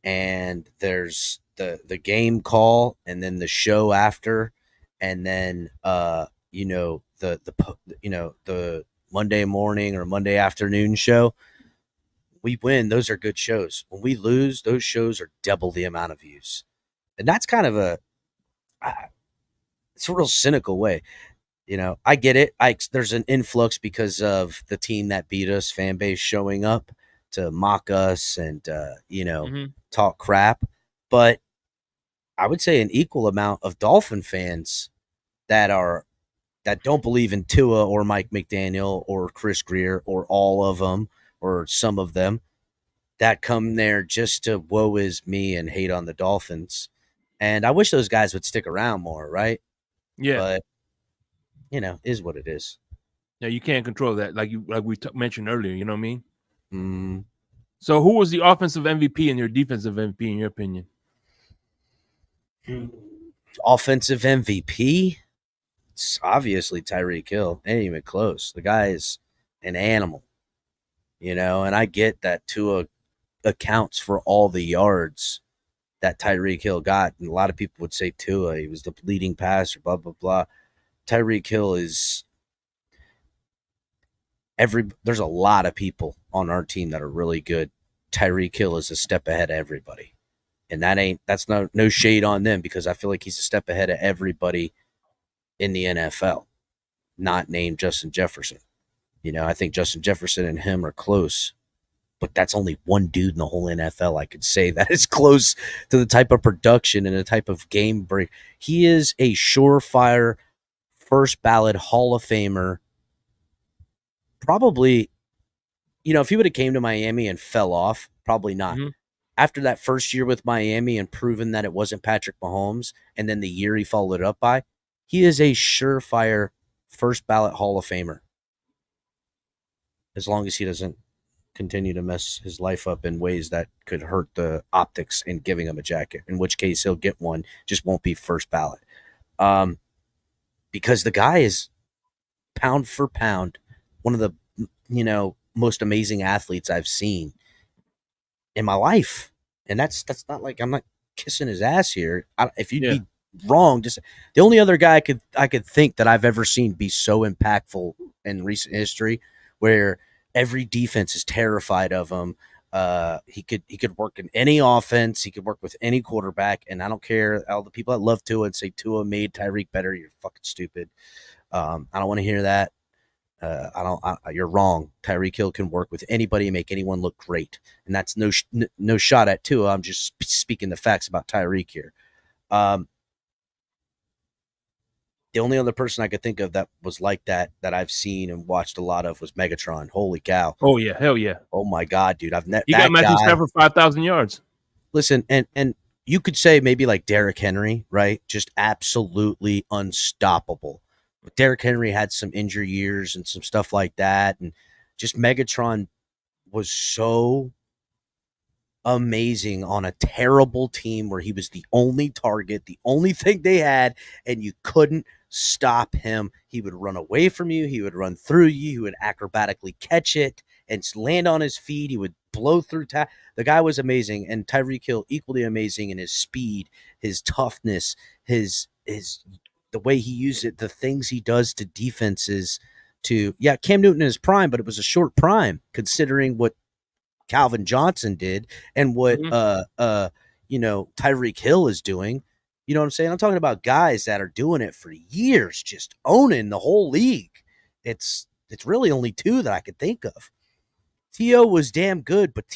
and there's the game call and then the show after, and then the Monday morning or Monday afternoon show, we win, those are good shows. When we lose, those shows are double the amount of views. And that's kind of it's a real cynical way. I get it. There's an influx because of the team that beat us, fan base showing up to mock us and, talk crap. But I would say an equal amount of Dolphin fans that don't believe in Tua or Mike McDaniel or Chris Greer or all of them or some of them, that come there just to woe is me and hate on the Dolphins. And I wish those guys would stick around more, right? Yeah. But, is what it is. Yeah, you can't control that, like we mentioned earlier, you know what I mean? Mm. So who was the offensive MVP and your defensive MVP, in your opinion? Offensive MVP, it's obviously Tyreek Hill. Ain't even close. The guy is an animal, and I get that Tua accounts for all the yards that Tyreek Hill got. And a lot of people would say Tua, he was the leading passer, blah, blah, blah. Tyreek Hill is there's a lot of people on our team that are really good. Tyreek Hill is a step ahead of everybody. And that's no shade on them, because I feel like he's a step ahead of everybody in the NFL, not named Justin Jefferson. I think Justin Jefferson and him are close, but that's only one dude in the whole NFL I could say that is close to the type of production and the type of game break. He is a surefire first ballot Hall of Famer. Probably, if he would have came to Miami and fell off, probably not. Mm-hmm. After that first year with Miami and proven that it wasn't Patrick Mahomes, and then the year he followed it up by, he is a surefire first ballot Hall of Famer. As long as he doesn't continue to mess his life up in ways that could hurt the optics in giving him a jacket, in which case he'll get one, just won't be first ballot. Because the guy is pound for pound one of the most amazing athletes I've seen in my life. And that's not like I'm not kissing his ass here. If you'd be wrong, just the only other guy I could think that I've ever seen be so impactful in recent history, where every defense is terrified of him. He could work in any offense. He could work with any quarterback, and I don't care. All the people that love Tua and say Tua made Tyreek better, you're fucking stupid. I don't want to hear that. You're wrong. Tyreek Hill can work with anybody and make anyone look great, and that's no shot at Tua. I'm just speaking the facts about Tyreek here. The only other person I could think of that was like that I've seen and watched a lot of was Megatron. Holy cow! Oh yeah, hell yeah! Oh my god, dude! He got Matthew Stafford 5,000 yards. Listen, and you could say maybe like Derrick Henry, right? Just absolutely unstoppable. But Derrick Henry had some injury years and some stuff like that, and just Megatron was so amazing on a terrible team where he was the only target, the only thing they had, and you couldn't stop him. He would run away from you. He would run through you. He would acrobatically catch it and land on his feet. He would blow through. The guy was amazing, and Tyreek Hill equally amazing in his speed, his toughness, his the way he used it, the things he does to defenses. Cam Newton in his prime, but it was a short prime considering what Calvin Johnson did and what Tyreek Hill is doing. You know what I'm saying? I'm talking about guys that are doing it for years, just owning the whole league. It's really only two that I could think of. T.O. was damn good, but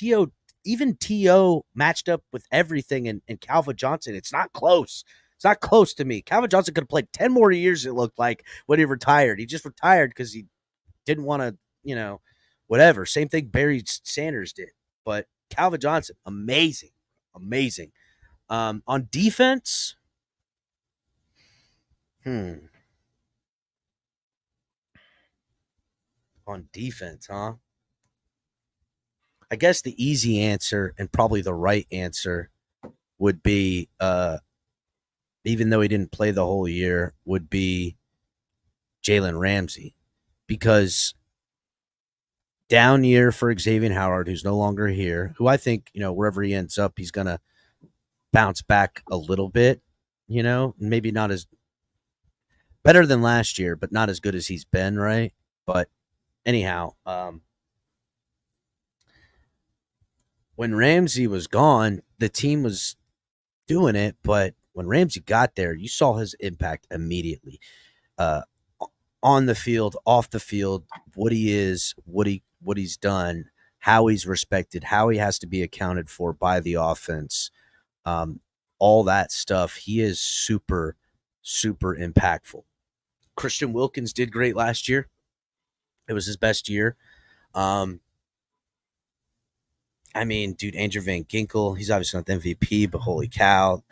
even T.O. matched up with everything, and Calvin Johnson, it's not close. It's not close to me. Calvin Johnson could have played 10 more years, it looked like, when he retired. He just retired because he didn't want to, whatever. Same thing Barry Sanders did. But Calvin Johnson, amazing. Amazing. On defense, On defense, huh? I guess the easy answer and probably the right answer would be, even though he didn't play the whole year, would be Jalen Ramsey. Because down year for Xavier Howard, who's no longer here, who I think, wherever he ends up, he's going to bounce back a little bit, maybe not as better than last year, but not as good as he's been, right? But anyhow, when Ramsey was gone, the team was doing it, but when Ramsey got there, you saw his impact immediately. On the field, off the field, what he is, what he's done, how he's respected, how he has to be accounted for by the offense, all that stuff. He is super, super impactful. Christian Wilkins did great last year. It was his best year. Dude, Andrew Van Ginkel, he's obviously not the MVP, but holy cow.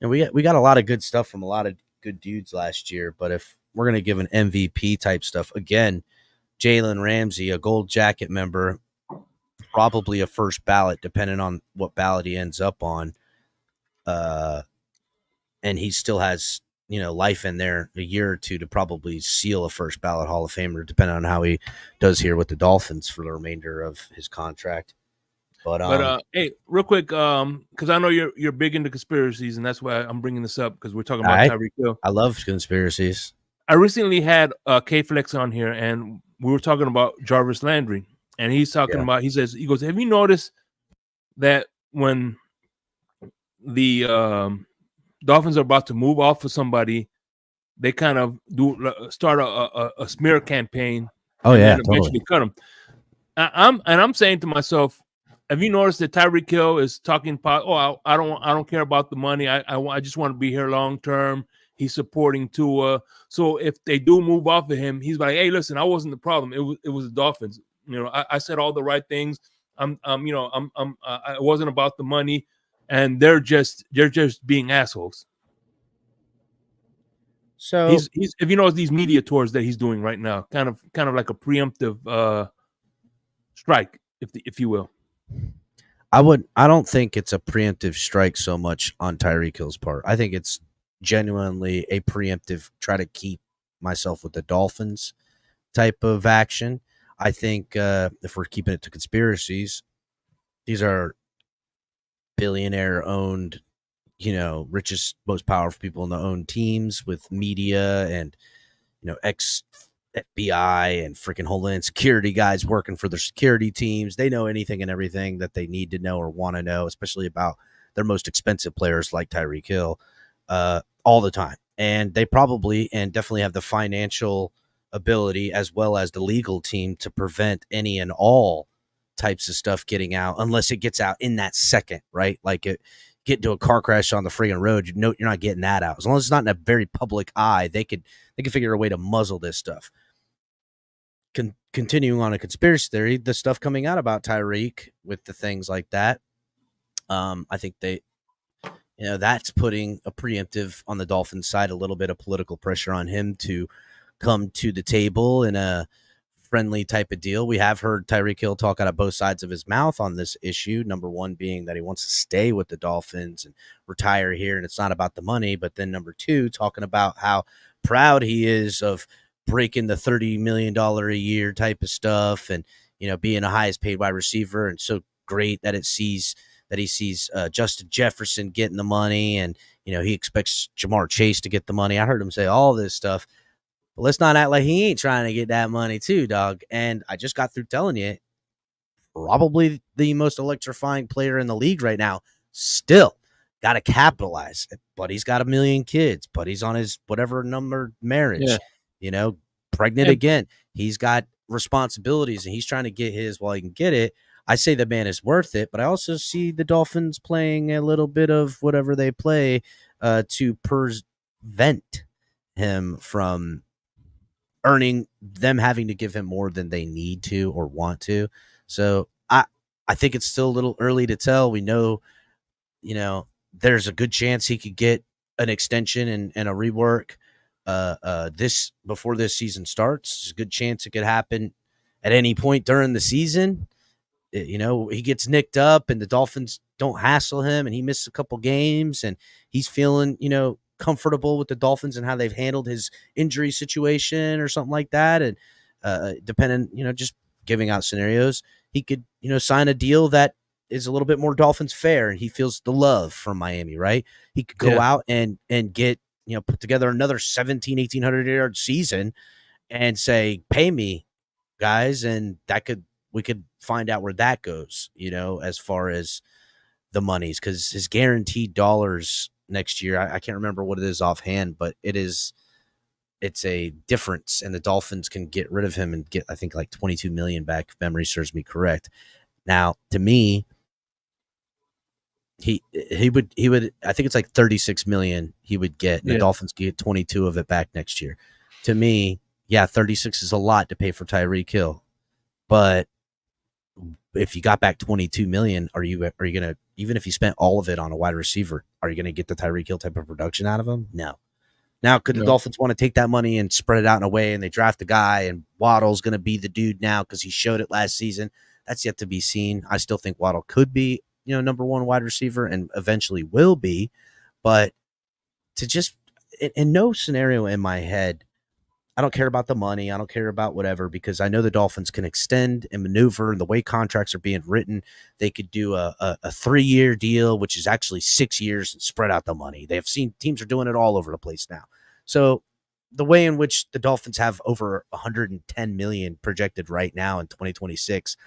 We got a lot of good stuff from a lot of good dudes last year, but if we're going to give an MVP type stuff, again, Jalen Ramsey, a gold jacket member, probably a first ballot, depending on what ballot he ends up on. and he still has life in there a year or two to probably seal a first ballot Hall of Famer, depending on how he does here with the Dolphins for the remainder of his contract. But hey, real quick, because I know you're big into conspiracies, and that's why I'm bringing this up because we're talking about I Tyreek Hill. I love conspiracies. I recently had K Flex on here, and we were talking about Jarvis Landry, and he's talking Yeah. about. He goes, have you noticed that when the Dolphins are about to move off of somebody, they kind of start a smear campaign, Oh and yeah, then totally. eventually cut them. I'm saying to myself, have you noticed that Tyreek Hill is talking about? Oh, I don't care about the money. I just want to be here long term. He's supporting Tua. So if they do move off of him, he's like, hey, listen, I wasn't the problem. It was the Dolphins. I said all the right things. It wasn't about the money, and they're just being assholes. So He's if you know these media tours that he's doing right now, kind of like a preemptive strike, if you will. I don't think it's a preemptive strike so much on Tyreek Hill's part. I think it's genuinely a preemptive try to keep myself with the Dolphins type of action. I think if we're keeping it to conspiracies, these are billionaire owned, richest, most powerful people in the own teams with media and, ex FBI and freaking Homeland Security guys working for their security teams. They know anything and everything that they need to know or want to know, especially about their most expensive players like Tyreek Hill, all the time. And they probably and definitely have the financial ability as well as the legal team to prevent any and all types of stuff getting out unless it gets out in that second, right? Like get into a car crash on the friggin' road, you're not getting that out. As long as it's not in a very public eye, they could figure a way to muzzle this stuff. Continuing on a conspiracy theory, the stuff coming out about Tyreek with the things like that, I think that's putting a preemptive on the Dolphins side, a little bit of political pressure on him to come to the table in a friendly type of deal. We have heard Tyreek Hill talk out of both sides of his mouth on this issue. Number one being that he wants to stay with the Dolphins and retire here, and it's not about the money. But then number two, talking about how proud he is of breaking the $30 million a year type of stuff and, being the highest paid wide receiver. And so great that he sees Justin Jefferson getting the money and, he expects Jamar Chase to get the money. I heard him say all this stuff. But let's not act like he ain't trying to get that money too, dog. And I just got through telling you, probably the most electrifying player in the league right now. Still got to capitalize. Buddy's got 1 million kids. Buddy's on his whatever number marriage. Yeah. Pregnant again. He's got responsibilities, and he's trying to get his while he can get it. I say the man is worth it, but I also see the Dolphins playing a little bit of whatever they play to prevent him from earning, them having to give him more than they need to or want to. So I think it's still a little early to tell. We know, there's a good chance he could get an extension and a rework this before this season starts. There's a good chance it could happen at any point during the season. He gets nicked up and the Dolphins don't hassle him and he misses a couple games and he's feeling, comfortable with the Dolphins and how they've handled his injury situation or something like that. And depending, just giving out scenarios, he could, sign a deal that is a little bit more Dolphins fair and he feels the love from Miami, right? He could go out and get, put together another 1,800 yard season and say, pay me, guys. And we could find out where that goes, as far as the monies, because his guaranteed dollars next year, I can't remember what it is offhand, but it's a difference, and the Dolphins can get rid of him and get, I think, like 22 million back, if memory serves me correct. Now, to me, he would I think it's like 36 million he would get, and the Dolphins get 22 of it back next year. To me, 36 is a lot to pay for Tyreek Hill, but if you got back 22 million, are you gonna, even if you spent all of it on a wide receiver, are you gonna get the Tyreek Hill type of production out of him? No. Now, could the Dolphins want to take that money and spread it out in a way and they draft a guy and Waddle's gonna be the dude now because he showed it last season? That's yet to be seen. I still think Waddle could be, number one wide receiver and eventually will be, but to just in no scenario in my head, I don't care about the money. I don't care about whatever, because I know the Dolphins can extend and maneuver, and the way contracts are being written, they could do a 3-year deal, which is actually 6 years, and spread out the money. They have seen teams are doing it all over the place now. So the way in which the Dolphins have over 110 million projected right now in 2026,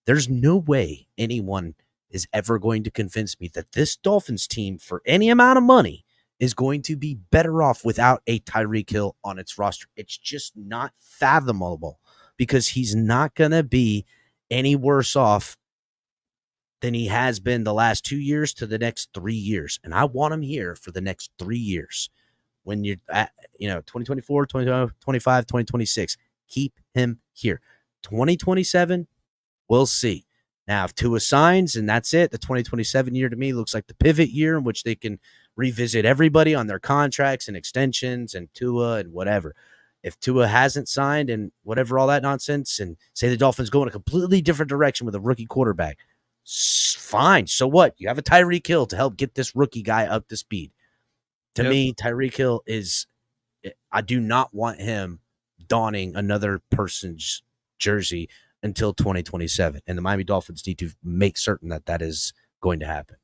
there's no way anyone is ever going to convince me that this Dolphins team, for any amount of money, is going to be better off without a Tyreek Hill on its roster. It's just not fathomable, because he's not going to be any worse off than he has been the last 2 years to the next 3 years. And I want him here for the next 3 years. When you're at, 2024, 2025, 2026, keep him here. 2027, we'll see. Now, if Tua signs and that's it, the 2027 year to me looks like the pivot year in which they can revisit everybody on their contracts and extensions and Tua and whatever. If Tua hasn't signed and whatever, all that nonsense, and say the Dolphins go in a completely different direction with a rookie quarterback, fine. So what? You have a Tyreek Hill to help get this rookie guy up to speed. To me, Tyreek Hill I do not want him donning another person's jersey until 2027. And the Miami Dolphins need to make certain that is going to happen.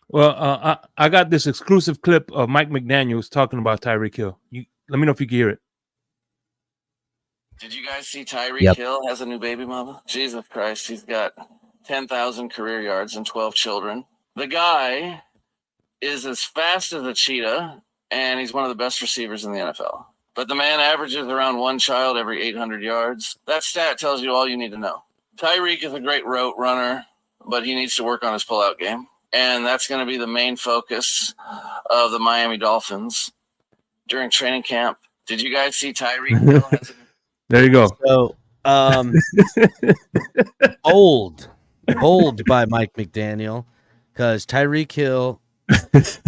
Well, I got this exclusive clip of Mike McDaniels talking about Tyreek Hill. Let me know if you can hear it. Did you guys see Tyreek Hill has a new baby mama? Jesus Christ, he's got 10,000 career yards and 12 children. The guy is as fast as a cheetah, and he's one of the best receivers in the NFL. But the man averages around one child every 800 yards. That stat tells you all you need to know. Tyreek is a great route runner, but he needs to work on his pullout game. And that's going to be the main focus of the Miami Dolphins during training camp. Did you guys see Tyreek Hill? There you go. So, bold by Mike McDaniel, because Tyreek Hill is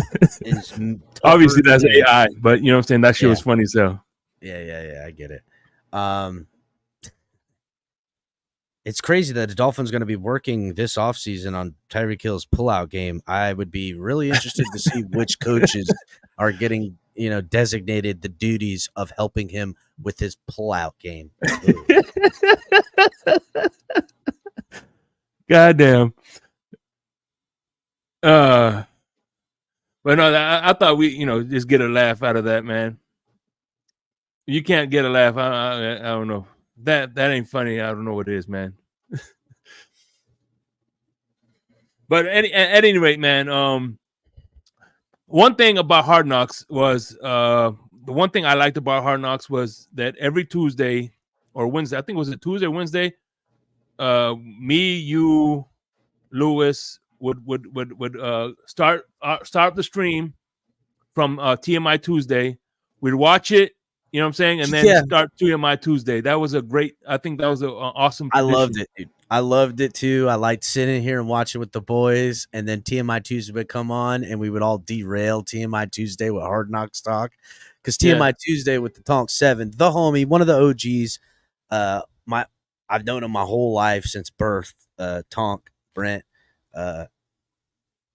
obviously that's AI, but you know what I'm saying? That shit was funny, so. Yeah, I get it. It's crazy that the Dolphins going to be working this offseason on Tyreek Hill's pullout game. I would be really interested to see which coaches are getting, designated the duties of helping him with his pullout game. Goddamn. But no, I thought we, just get a laugh out of that, man. You can't get a laugh. I don't know. That ain't funny. I don't know what it is, man. But at any rate, man, one thing about Hard Knocks was the one thing I liked about Hard Knocks was that every Tuesday or Wednesday, I think it was Tuesday or Wednesday, me, you, Lewis would start the stream from TMI Tuesday. We'd watch it. You know what I'm saying? And then start TMI Tuesday. That was I think that was an awesome tradition. I loved it, dude. I loved it too. I liked sitting here and watching with the boys, and then TMI Tuesday would come on, and we would all derail TMI Tuesday with Hard Knocks talk. Because TMI Tuesday with the Tonk 7, the homie, one of the OGs, I've known him my whole life since birth, Tonk, Brent,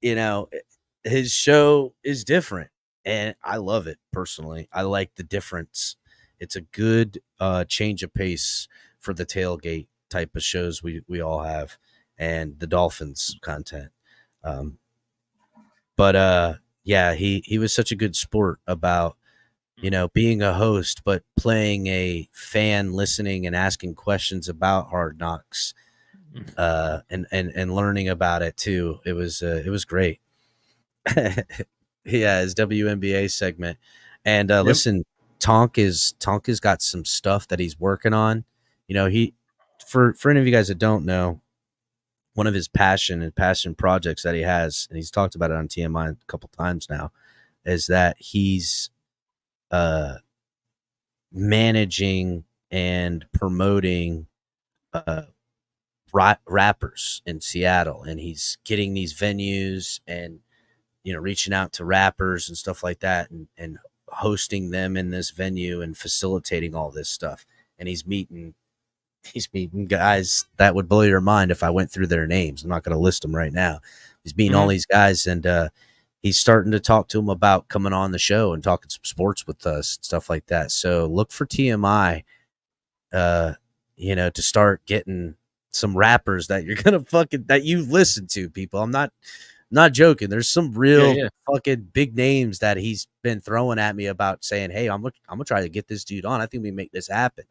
his show is different. And I love it personally. I like the difference. It's a good change of pace for the tailgate type of shows we all have, and the Dolphins content. But he was such a good sport about being a host, but playing a fan, listening and asking questions about Hard Knocks, and learning about it too. It was great. Yeah, his WNBA segment. And listen, Tonk has got some stuff that he's working on. He for any of you guys that don't know, one of his passion projects that he has, and he's talked about it on TMI a couple times now, is that he's managing and promoting rappers in Seattle, and he's getting these venues and reaching out to rappers and stuff like that, and hosting them in this venue and facilitating all this stuff. And he's meeting guys that would blow your mind if I went through their names. I'm not going to list them right now. He's meeting all these guys, and he's starting to talk to him about coming on the show and talking some sports with us, stuff like that. So look for TMI, to start getting some rappers that you're gonna that you listen to. People, I'm not joking. There's some real fucking big names that he's been throwing at me about saying, "Hey, I'm gonna try to get this dude on. I think we make this happen."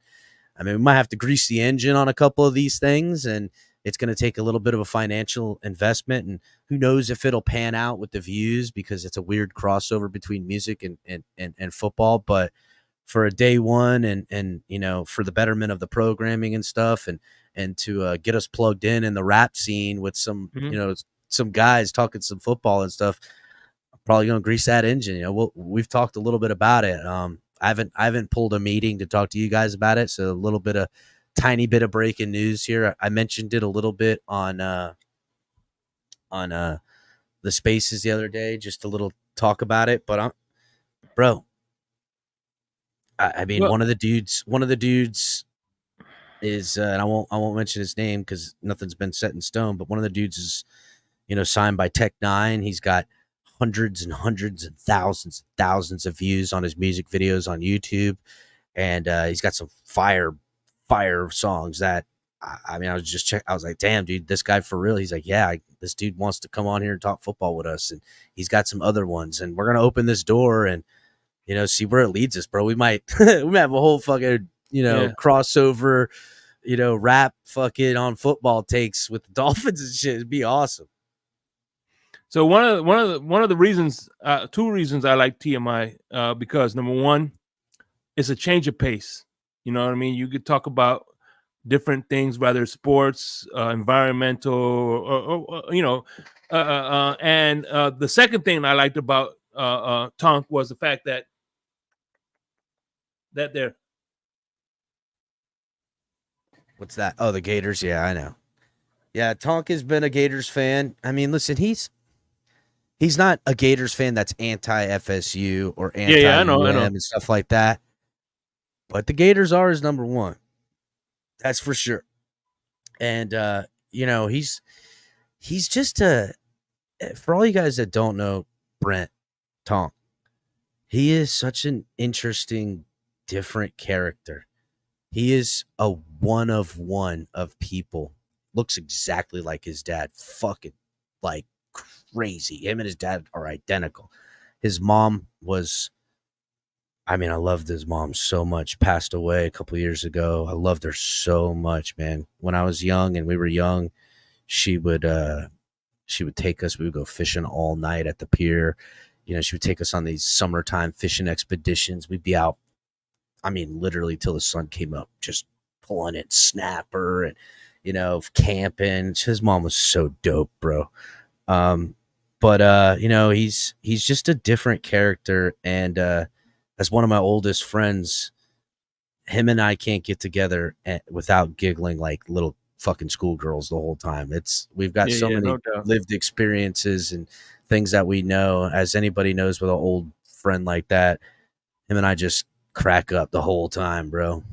I mean, we might have to grease the engine on a couple of these things, and it's going to take a little bit of a financial investment. And who knows if it'll pan out with the views, because it's a weird crossover between music and football. But for a day one, and for the betterment of the programming and stuff, and to get us plugged in the rap scene with some some guys talking some football and stuff, I'm probably going to grease that engine. We've talked a little bit about it. I haven't pulled a meeting to talk to you guys about it, so a little bit of tiny bit of breaking news here. I mentioned it a little bit on the Spaces the other day, just a little talk about it. But bro, I mean, one of the dudes is, and I won't mention his name because nothing's been set in stone. But one of the dudes is, signed by Tech9. He's got hundreds and hundreds and thousands of views on his music videos on YouTube, and he's got some fire songs that I mean, I was like, damn, dude, this guy for real. He's like, yeah, this dude wants to come on here and talk football with us, and he's got some other ones, and we're gonna open this door and see where it leads us, bro. We might have a whole fucking crossover, rap fucking on football takes with the Dolphins and shit. It'd be awesome. So one of the reasons, two reasons I like TMI, because number one, it's a change of pace. You know what I mean? You could talk about different things, whether sports, environmental, or and the second thing I liked about Tonk was the fact that they're. What's that? Oh, the Gators. Yeah, I know. Yeah, Tonk has been a Gators fan. I mean, listen, he's not a Gators fan that's anti-FSU or anti-UM and stuff like that. But the Gators are his number one. That's for sure. And, he's just for all you guys that don't know Brent Tonk, he is such an interesting, different character. He is a one of one of people. Looks exactly like his dad. Fucking like crazy. Him and his dad are identical. His mom was, I loved his mom so much. Passed away a couple years ago. I loved her so much, man. When I was young and we were young, she would take us. We would go fishing all night at the pier. She would take us on these summertime fishing expeditions. We'd be out, literally till the sun came up, just pulling in snapper and, camping. His mom was so dope, bro. But he's just a different character. And as one of my oldest friends, him and I can't get together without giggling like little fucking schoolgirls the whole time. We've got so many lived experiences and things that we know. As anybody knows with an old friend like that, him and I just crack up the whole time, bro.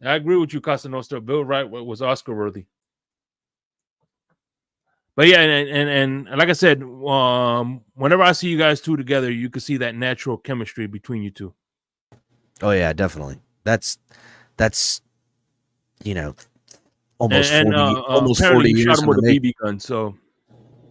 I agree with you, Costa Nostra. Bill Wright was Oscar worthy. But yeah, and like I said, whenever I see you guys two together, you can see that natural chemistry between you two. Oh yeah, definitely. That's almost 40 years. Shot him with a BB gun, so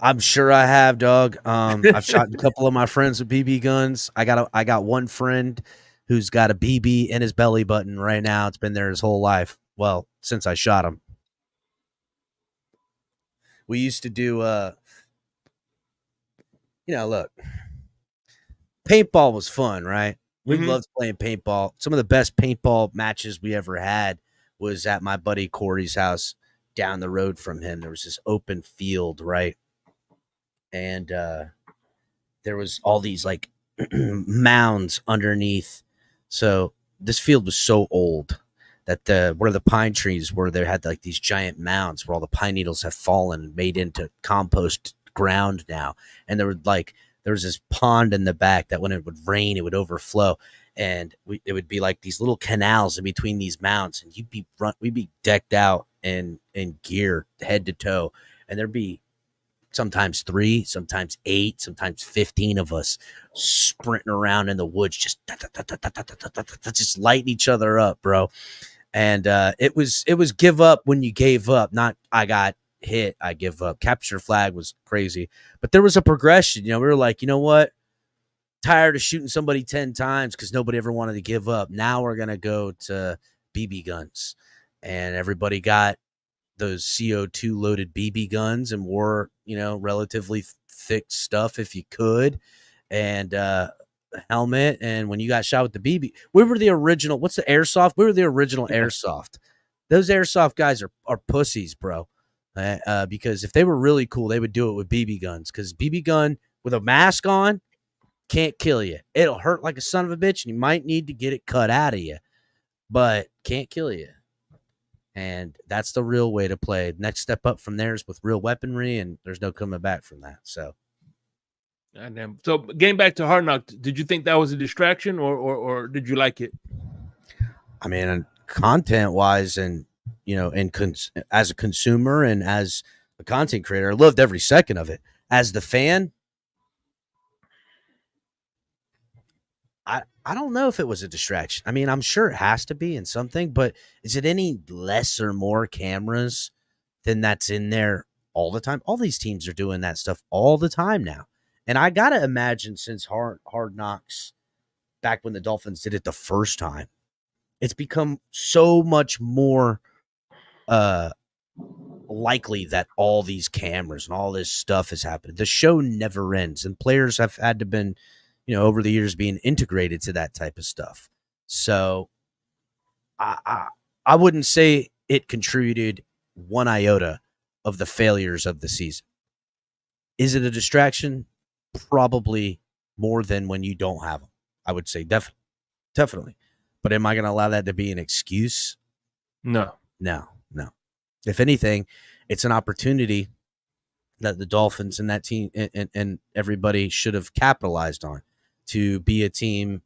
I'm sure I have, dog. I've shot a couple of my friends with BB guns. I got one friend who's got a BB in his belly button right now. It's been there his whole life. Well, since I shot him. We used to do, look, paintball was fun, right? We loved playing paintball. Some of the best paintball matches we ever had was at my buddy Corey's house down the road from him. There was this open field, right? And there was all these like mounds underneath. So this field was so old that where the pine trees were, they had like these giant mounds where all the pine needles have fallen and made into compost ground now. And there was this pond in the back that when it would rain, it would overflow. And it would be like these little canals in between these mounds, and we'd be decked out in gear head to toe, and there'd be sometimes 3, sometimes 8, sometimes 15 of us sprinting around in the woods, just lighting each other up, bro. And it was give up when you gave up, not I got hit, I give up. Capture flag was crazy, but there was a progression. We were like, you know what? Tired of shooting somebody 10 times because nobody ever wanted to give up. Now we're gonna go to BB guns, and everybody got those CO2 loaded BB guns and wore, relatively thick stuff if you could, and helmet. And when you got shot with the BB, we were the original. What's the airsoft? We were the original airsoft. Those airsoft guys are pussies, bro. Because if they were really cool, they would do it with BB guns. Because BB gun with a mask on can't kill you. It'll hurt like a son of a bitch, and you might need to get it cut out of you, but can't kill you. And that's the real way to play. Next step up from there is with real weaponry, and there's no coming back from that. So, goddamn. So getting back to Hard Knocks, did you think that was a distraction, or did you like it? I mean, content wise, and as a consumer and as a content creator, I loved every second of it. As the fan, I don't know if it was a distraction. I mean, I'm sure it has to be in something, but is it any less or more cameras than that's in there all the time? All these teams are doing that stuff all the time now. And I got to imagine since Hard Knocks, back when the Dolphins did it the first time, it's become so much more likely that all these cameras and all this stuff has happened. The show never ends, and players have had to been, over the years being integrated to that type of stuff. So I wouldn't say it contributed one iota of the failures of the season. Is it a distraction? Probably more than when you don't have them. I would say definitely. But am I going to allow that to be an excuse? No. If anything, it's an opportunity that the Dolphins and that team and everybody should have capitalized on. To be a team,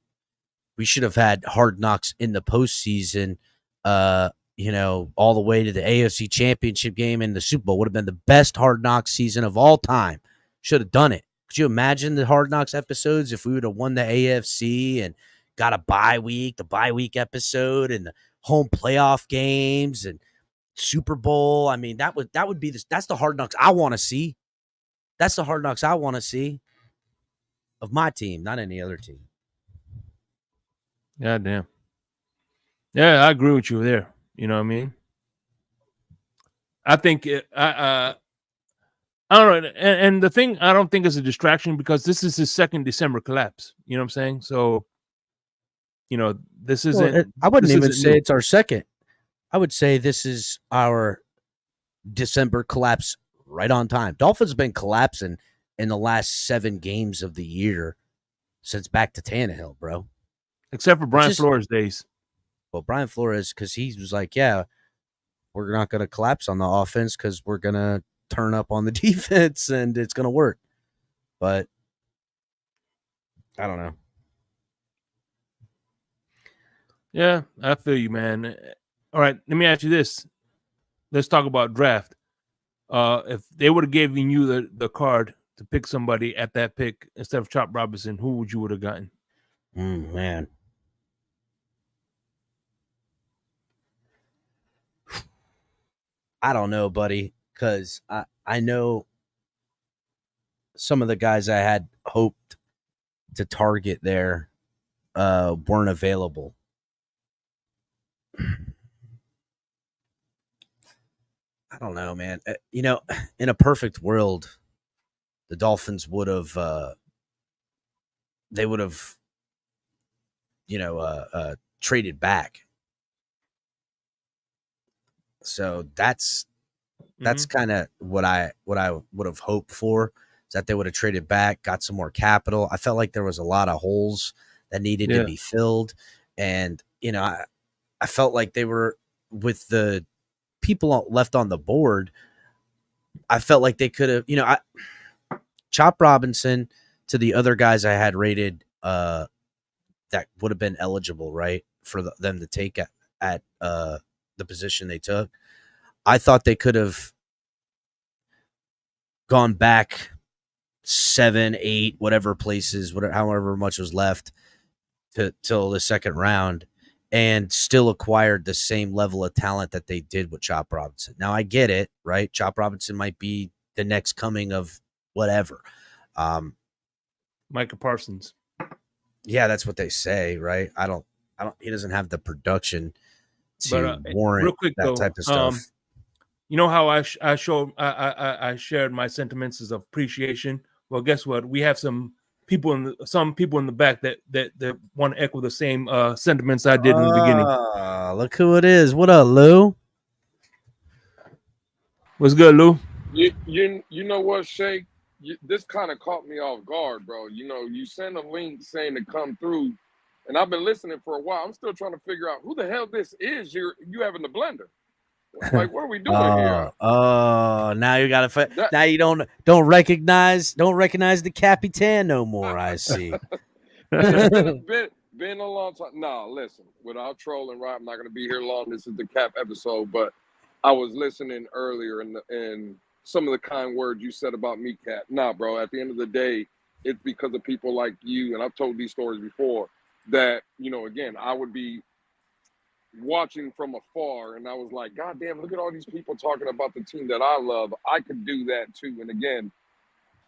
we should have had Hard Knocks in the postseason, all the way to the AFC Championship game and the Super Bowl. Would have been the best Hard Knocks season of all time. Should have done it. Could you imagine the Hard Knocks episodes if we would have won the AFC and got a bye week, the bye week episode, and the home playoff games and Super Bowl? I mean, that would be this. That's the Hard Knocks I want to see. That's the Hard Knocks I want to see. Of my team, not any other team. God damn. Yeah, I agree with you there. You know what I mean? I think I don't know. And the thing I don't think is a distraction because this is his second December collapse. You know what I'm saying? So, this isn't. I wouldn't even say it's our second. I would say this is our December collapse right on time. Dolphins have been collapsing in the last 7 games of the year since back to Tannehill, bro. Except for Brian Flores days. Well, Brian Flores, because he was like, yeah, we're not going to collapse on the offense because we're going to turn up on the defense and it's going to work. But I don't know. Yeah, I feel you, man. All right, let me ask you this. Let's talk about draft. If they would have given you the card to pick somebody at that pick instead of Chop Robinson, who would you would have gotten? Man. I don't know, buddy, because I know some of the guys I had hoped to target there weren't available. I don't know, man. In a perfect world, the Dolphins would have traded back. So that's kind of what I would have hoped for, is that they would have traded back, got some more capital. I felt like there was a lot of holes that needed to be filled, and I felt like they were, with the people left on the board, I felt like they could have, Chop Robinson to the other guys I had rated that would have been eligible, right, for them to take at the position they took. I thought they could have gone back 7, 8, whatever places, however much was left till the second round, and still acquired the same level of talent that they did with Chop Robinson. Now I get it, right? Chop Robinson might be the next coming of whatever. Micah Parsons. Yeah, that's what they say, right? I don't. He doesn't have the production to But warrant real quick that though, type of stuff. you know how I shared my sentiments of appreciation. Well, guess what? We have some people in the back that want to echo the same sentiments I did in the beginning. Look who it is. What up, Lou? What's good, Lou? You know what, Shake? This kind of caught me off guard, bro. You know, you send a link saying to come through, and I've been listening for a while. I'm still trying to figure out who the hell this is you have in the blender. Like, what are we doing here? Now you gotta. Now you don't recognize the Capitan no more. I see. been a long time. No, listen, without trolling, right? I'm not gonna be here long. This is the Cap episode, but I was listening earlier and some of the kind words you said about me, Cap. Nah, bro. At the end of the day, it's because of people like you, and I've told these stories before. That again, I would be watching from afar, and I was like, God damn, look at all these people talking about the team that I love. I could do that too. And again,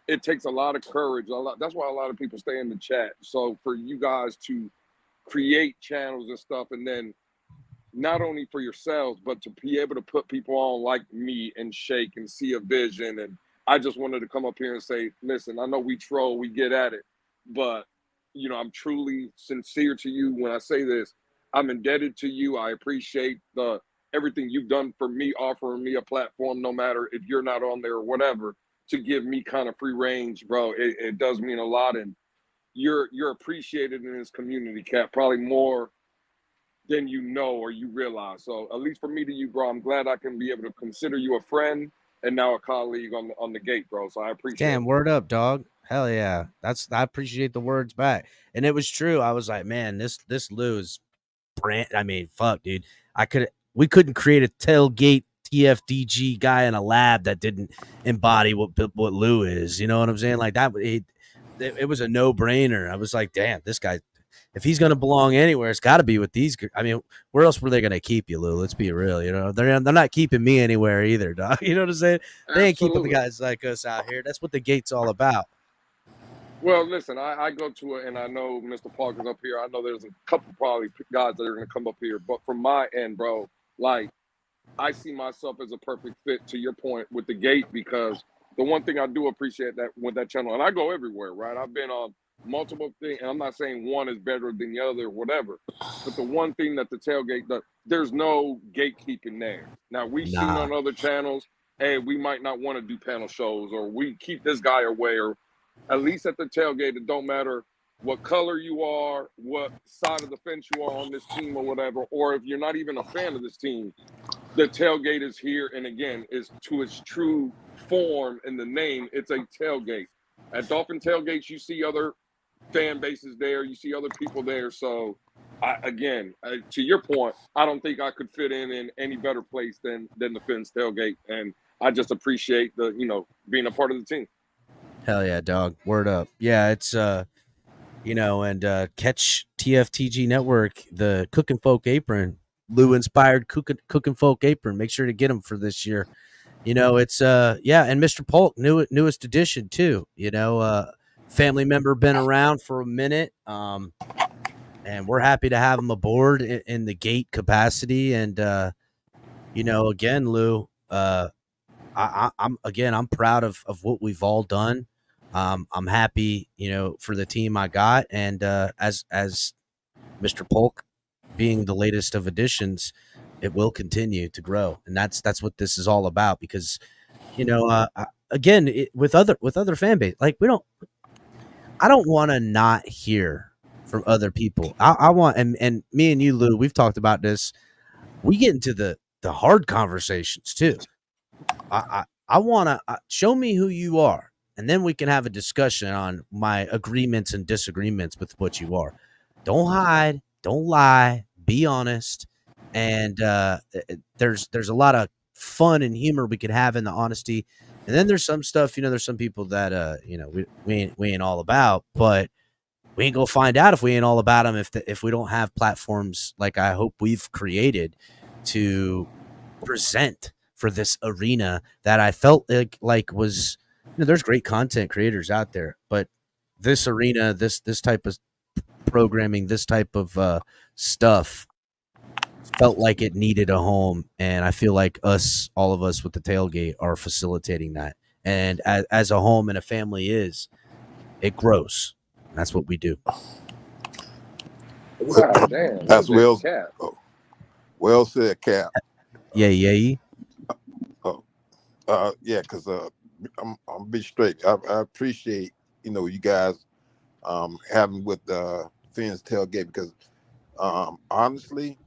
it takes a lot of courage. That's why a lot of people stay in the chat. So for you guys to create channels and stuff, and then not only for yourselves, but to be able to put people on like me and Shake and see a vision. And I just wanted to come up here and say, listen, I know we troll, we get at it, but I'm truly sincere to you when I say this. I'm indebted to you. I appreciate everything you've done for me, offering me a platform, no matter if you're not on there or whatever, to give me kind of free range, bro. It does mean a lot, and you're appreciated in this community, Cap, probably more than you know or you realize. So at least for me to you, bro, I'm glad I can be able to consider you a friend and now a colleague on the gate, bro. So I appreciate Damn, it. word up, dog. Hell yeah. I appreciate the words back. And it was true. I was like, man, this Lou is brand. I mean, fuck, dude. We couldn't create a tailgate T.F.TG guy in a lab that didn't embody what Lou is. You know what I'm saying? Like that. It was a no brainer. I was like, damn, this guy. If he's gonna belong anywhere, it's got to be with these. I mean, where else were they gonna keep you, Lou? Let's be real. They're not keeping me anywhere either, dog. You know what I'm saying? They ain't keeping the guys like us out here. That's what the gate's all about. Well, listen, I go to it, and I know Mr. Parker's up here. I know there's a couple probably guys that are going to come up here. But from my end, bro, like, I see myself as a perfect fit to your point with the gate, because the one thing I do appreciate that with that channel, and I go everywhere, right? I've been on multiple things, and I'm not saying one is better than the other or whatever. But the one thing that the tailgate does, there's no gatekeeping there. Now, we've seen on other channels, hey, we might not want to do panel shows, or we keep this guy away, or at least at the tailgate, it don't matter what color you are, what side of the fence you are on this team or whatever, or if you're not even a fan of this team, the tailgate is here. And again, is to its true form in the name, it's a tailgate. At Dolphin tailgates, you see other fan bases there, you see other people there. So to your point, I don't think I could fit in any better place than the Fins tailgate. And I just appreciate being a part of the team. Hell yeah, dog. Word up. Yeah, it's and catch T.F.TG Network, the Cooking Folk Apron, Lou inspired Cooking Folk Apron. Make sure to get them for this year. It's and Mr. Polk, newest addition too. Family member, been around for a minute. And we're happy to have him aboard in the gate capacity. And again, Lou, I'm proud of what we've all done. I'm happy, for the team I got, and as Mr. Polk being the latest of additions, it will continue to grow, and that's what this is all about. Because, with other fan base, like I don't want to not hear from other people. I want, and me and you, Lou, we've talked about this. We get into the hard conversations too. I want to show me who you are, and then we can have a discussion on my agreements and disagreements with what you are. Don't hide, don't lie, be honest. And there's a lot of fun and humor we could have in the honesty. And then there's some stuff, there's some people that we ain't all about, but we ain't gonna find out if we ain't all about them if we don't have platforms like I hope we've created to present for this arena that I felt like was, there's great content creators out there, but this arena, this type of programming, this type of stuff felt like it needed a home, and I feel like all of us with the tailgate are facilitating that. And as a home and a family it grows. That's what we do. God damn, That's well, Cap. well said, Cap. Yeah. Yeah, because I'm be straight. I appreciate you guys having with Finn's tailgate, because honestly,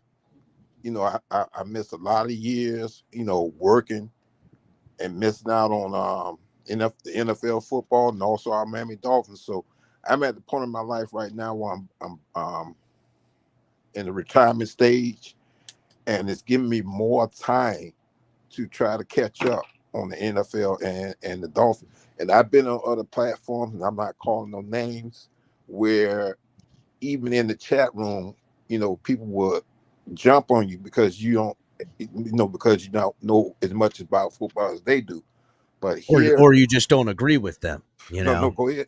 I missed a lot of years, working and missing out on the NFL football and also our Miami Dolphins. So I'm at the point in my life right now where I'm in the retirement stage, and it's giving me more time to try to catch up on the NFL and the Dolphins. And I've been on other platforms, and I'm not calling no names, where even in the chat room, people would jump on you because you don't know as much about football as they do. But here, or you just don't agree with them, no, go ahead.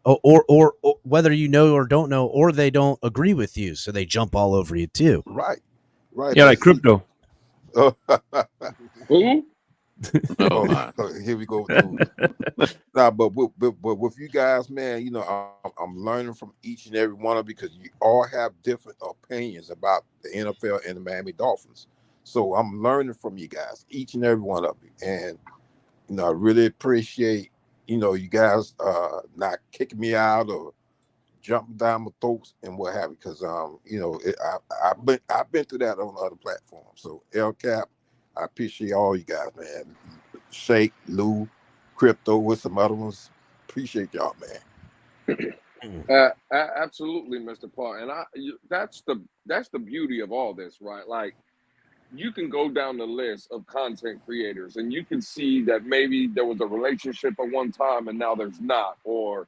Or whether you know or don't know, or they don't agree with you, so they jump all over you too. Right. Yeah, like crypto. Who? Here we go. Nah, but with you guys, man, I'm learning from each and every one of you, because you all have different opinions about the NFL and the Miami Dolphins. So I'm learning from you guys, each and every one of you, and I really appreciate you guys not kicking me out or jumping down my throats and what have you, because I've been through that on other platforms. So El Cap, I appreciate all you guys, man. Shake, Lou, Crypto, with some other ones. Appreciate y'all, man. Absolutely, Mr. Paul. And that's the beauty of all this, right? Like, you can go down the list of content creators and you can see that maybe there was a relationship at one time and now there's not, or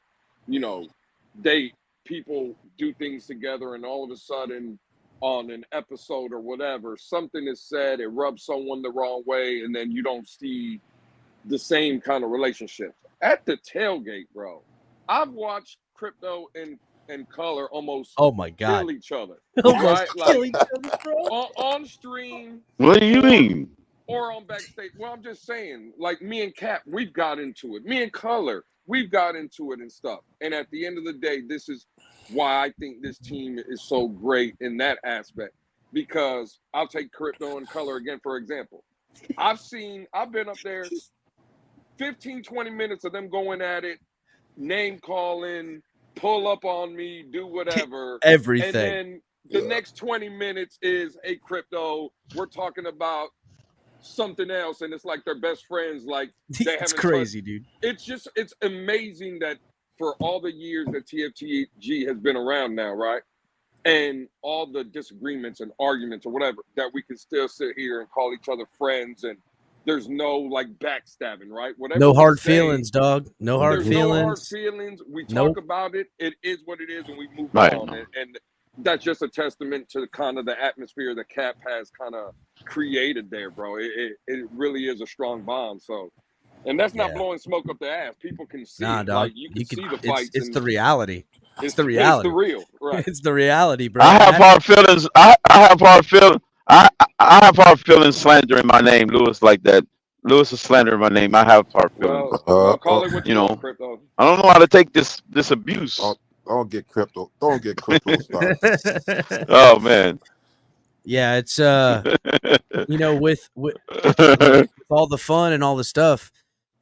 people do things together and all of a sudden on an episode or whatever, something is said, it rubs someone the wrong way, and then you don't see the same kind of relationship. At the tailgate, bro, I've watched Crypto and Color almost kill each other. Right? Like, on stream. What do you mean? Or on backstage. Well, I'm just saying, like, me and Cap, we've got into it. Me and Color, we've got into it and stuff. And at the end of the day, this is why I think this team is so great in that aspect. Because I'll take Crypto and Color again, for example. I've been up there 15, 20 minutes of them going at it, name calling, pull up on me, do whatever. Everything. And then the next 20 minutes is, hey, Crypto, we're talking about something else, and it's like they're best friends. Like, they haven't. It's crazy, dude. It's amazing that for all the years that T.F.TG has been around now, right? And all the disagreements and arguments or whatever, that we can still sit here and call each other friends, and there's no like backstabbing, right? Whatever. No hard feelings, dog. No hard feelings. No hard feelings. We talk about it. It is what it is, and we move on. And that's just a testament to kind of the atmosphere that Cap has kind of created there, bro. It really is a strong bond. So, and that's not blowing smoke up the ass. People can see it. Dog. Like, you can see the fights. It's the reality. It's the reality. It's the real, right? It's the reality, bro. I have hard feelings. I have hard feelings. I have hard feelings slandering my name, Lewis, like that. Lewis is slandering my name. I have hard feelings. Well, call it what you want, Crypto. I don't know how to take this abuse. Don't get crypto started. Oh man. Yeah, it's with all the fun and all the stuff,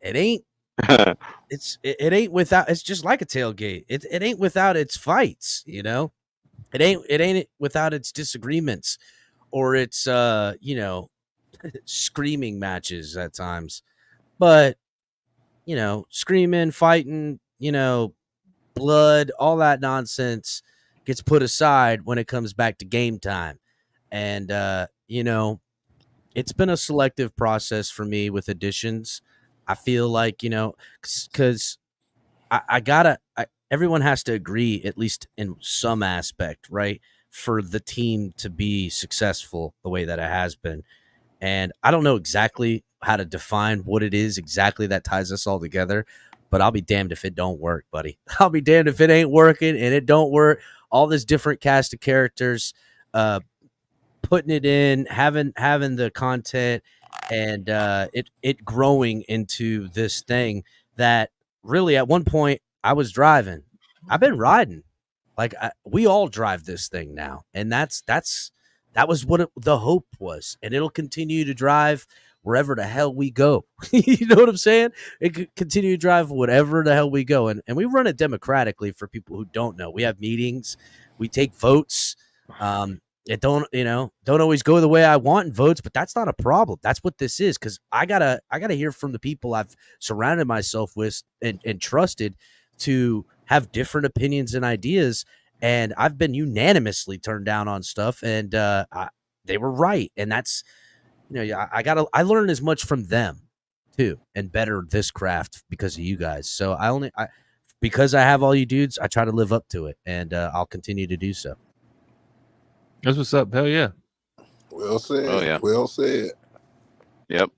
it ain't without. It's just like a tailgate. It ain't without its fights. It ain't without its disagreements or its screaming matches at times. But screaming, fighting, blood, all that nonsense gets put aside when it comes back to game time. And it's been a selective process for me with additions. I feel like, because everyone has to agree, at least in some aspect, right, for the team to be successful the way that it has been. And I don't know exactly how to define what it is exactly that ties us all together, but I'll be damned if it don't work, buddy. I'll be damned if it ain't working and it don't work. All this different cast of characters, putting it in, having the content, and it growing into this thing that really at one point I was driving. I've been riding. Like we all drive this thing now, and that was what the hope was, and it'll continue to drive wherever the hell we go. You know what I'm saying? It could continue to drive whatever the hell we go, and we run it democratically for people who don't know. We have meetings, we take votes. It don't always go the way I want in votes, but that's not a problem. That's what this is, because I gotta hear from the people I've surrounded myself with and trusted to have different opinions and ideas. And I've been unanimously turned down on stuff, and they were right. And that's, I learned as much from them too, and better this craft because of you guys. So because I have all you dudes, I try to live up to it, and I'll continue to do so. That's what's up. Hell yeah. Well said. Oh yeah. Well said. Yep.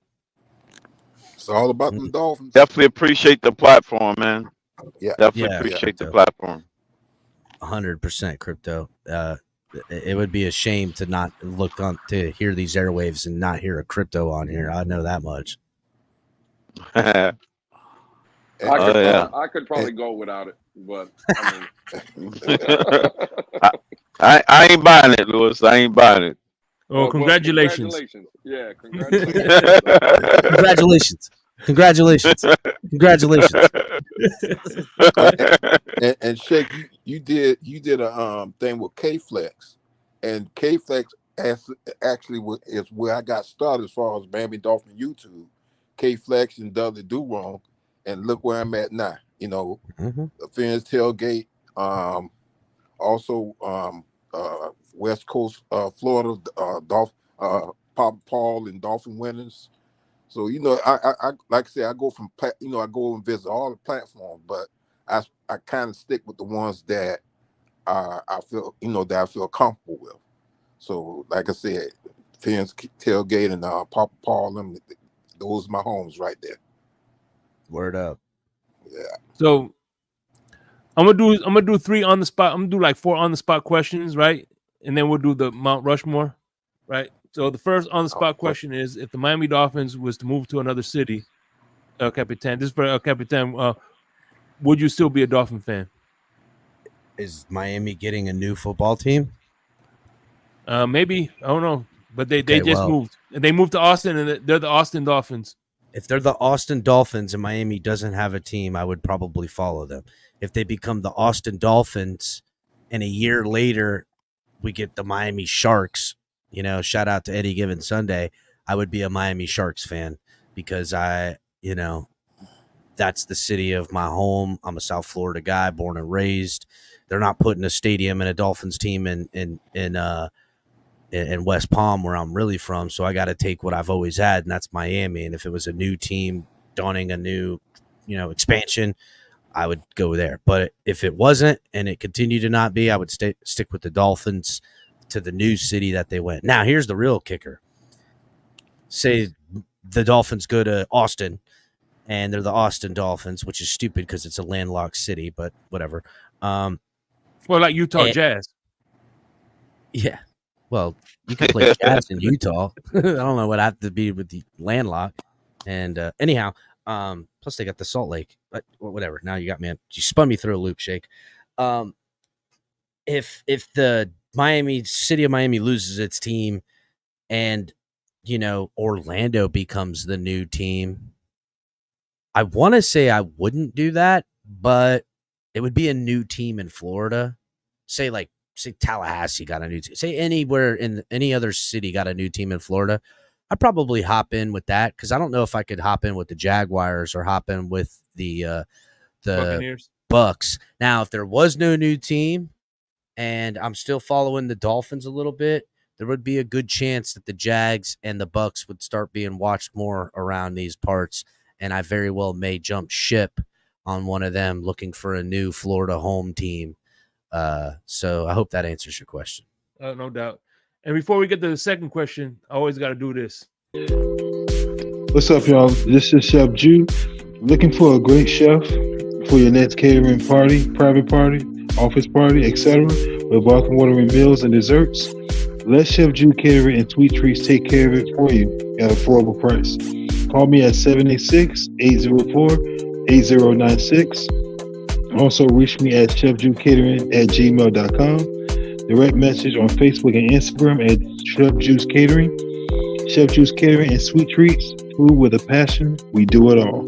It's all about the Dolphins. Definitely appreciate the platform, man. Yeah. Definitely appreciate the platform. 100% crypto. It would be a shame to not look on to hear these airwaves and not hear a crypto on here. I know that much. I could probably go without it, but I mean, I ain't buying it, Lewis. I ain't buying it. Oh, congratulations. Congratulations. Yeah, congratulations. Congratulations. And Shake, you did a thing with K-Flex, and K-Flex actually is where I got started as far as Miami Dolphin YouTube. K-Flex and Dudley Do Wrong, and look where I'm at now. The Fins Tailgate, also West Coast Florida, Papa Paul and Dolphin Winners. So I like I said, I go from I go and visit all the platforms, but I kind of stick with the ones that I feel that I feel comfortable with. So like I said, Fins Tailgate and Papa Paul, those are my homes right there. Word up. Yeah. So I'm gonna do 3 on the spot. I'm gonna do like 4 on the spot questions, right? And then we'll do the Mount Rushmore, right? So the first on the spot question is: if the Miami Dolphins was to move to another city, Capitan, this is for Capitan, would you still be a Dolphin fan? Is Miami getting a new football team? Maybe, I don't know, but they just moved. They moved to Austin, and they're the Austin Dolphins. If they're the Austin Dolphins and Miami doesn't have a team, I would probably follow them. If they become the Austin Dolphins and a year later we get the Miami Sharks, shout out to Any Given Sunday, I would be a Miami Sharks fan because that's the city of my home. I'm a South Florida guy, born and raised. They're not putting a stadium and a Dolphins team in West Palm, where I'm really from. So I got to take what I've always had, and that's Miami. And if it was a new team donning a new, expansion, I would go there. But if it wasn't and it continued to not be, I would stick with the Dolphins to the new city that they went. Now, here's the real kicker. Say the Dolphins go to Austin and they're the Austin Dolphins, which is stupid because it's a landlocked city, but whatever. Well, like Utah Jazz. Yeah. Well, you can play Jazz in Utah. I don't know what I have to be with the landlocked. And anyhow, plus they got the Salt Lake. But whatever. Now you got me. You spun me through a loop, Shake. If the city of Miami loses its team, and Orlando becomes the new team, I want to say I wouldn't do that, but it would be a new team in Florida. Say Tallahassee got a new team. Say anywhere in any other city got a new team in Florida. I'd probably hop in with that because I don't know if I could hop in with the Jaguars or hop in with the Buccaneers. Bucks. Now, if there was no new team and I'm still following the Dolphins a little bit, there would be a good chance that the Jags and the Bucks would start being watched more around these parts. and I very well may jump ship on one of them, looking for a new Florida home team. So I hope that answers your question. No doubt. And before we get to the second question, I always got to do this. What's up, y'all? This is Chef Jew. Looking for a great chef for your next catering party, private party, office party, etc. with welcome watering meals and desserts. Let Chef Jew Catering and Sweet Treats take care of it for you at an affordable price. Call me at 786-804-8096. Also, reach me at chefjewcatering@gmail.com. Direct message on Facebook and Instagram at Chef Juice Catering. Chef Juice Catering and Sweet Treats. Food with a passion. We do it all.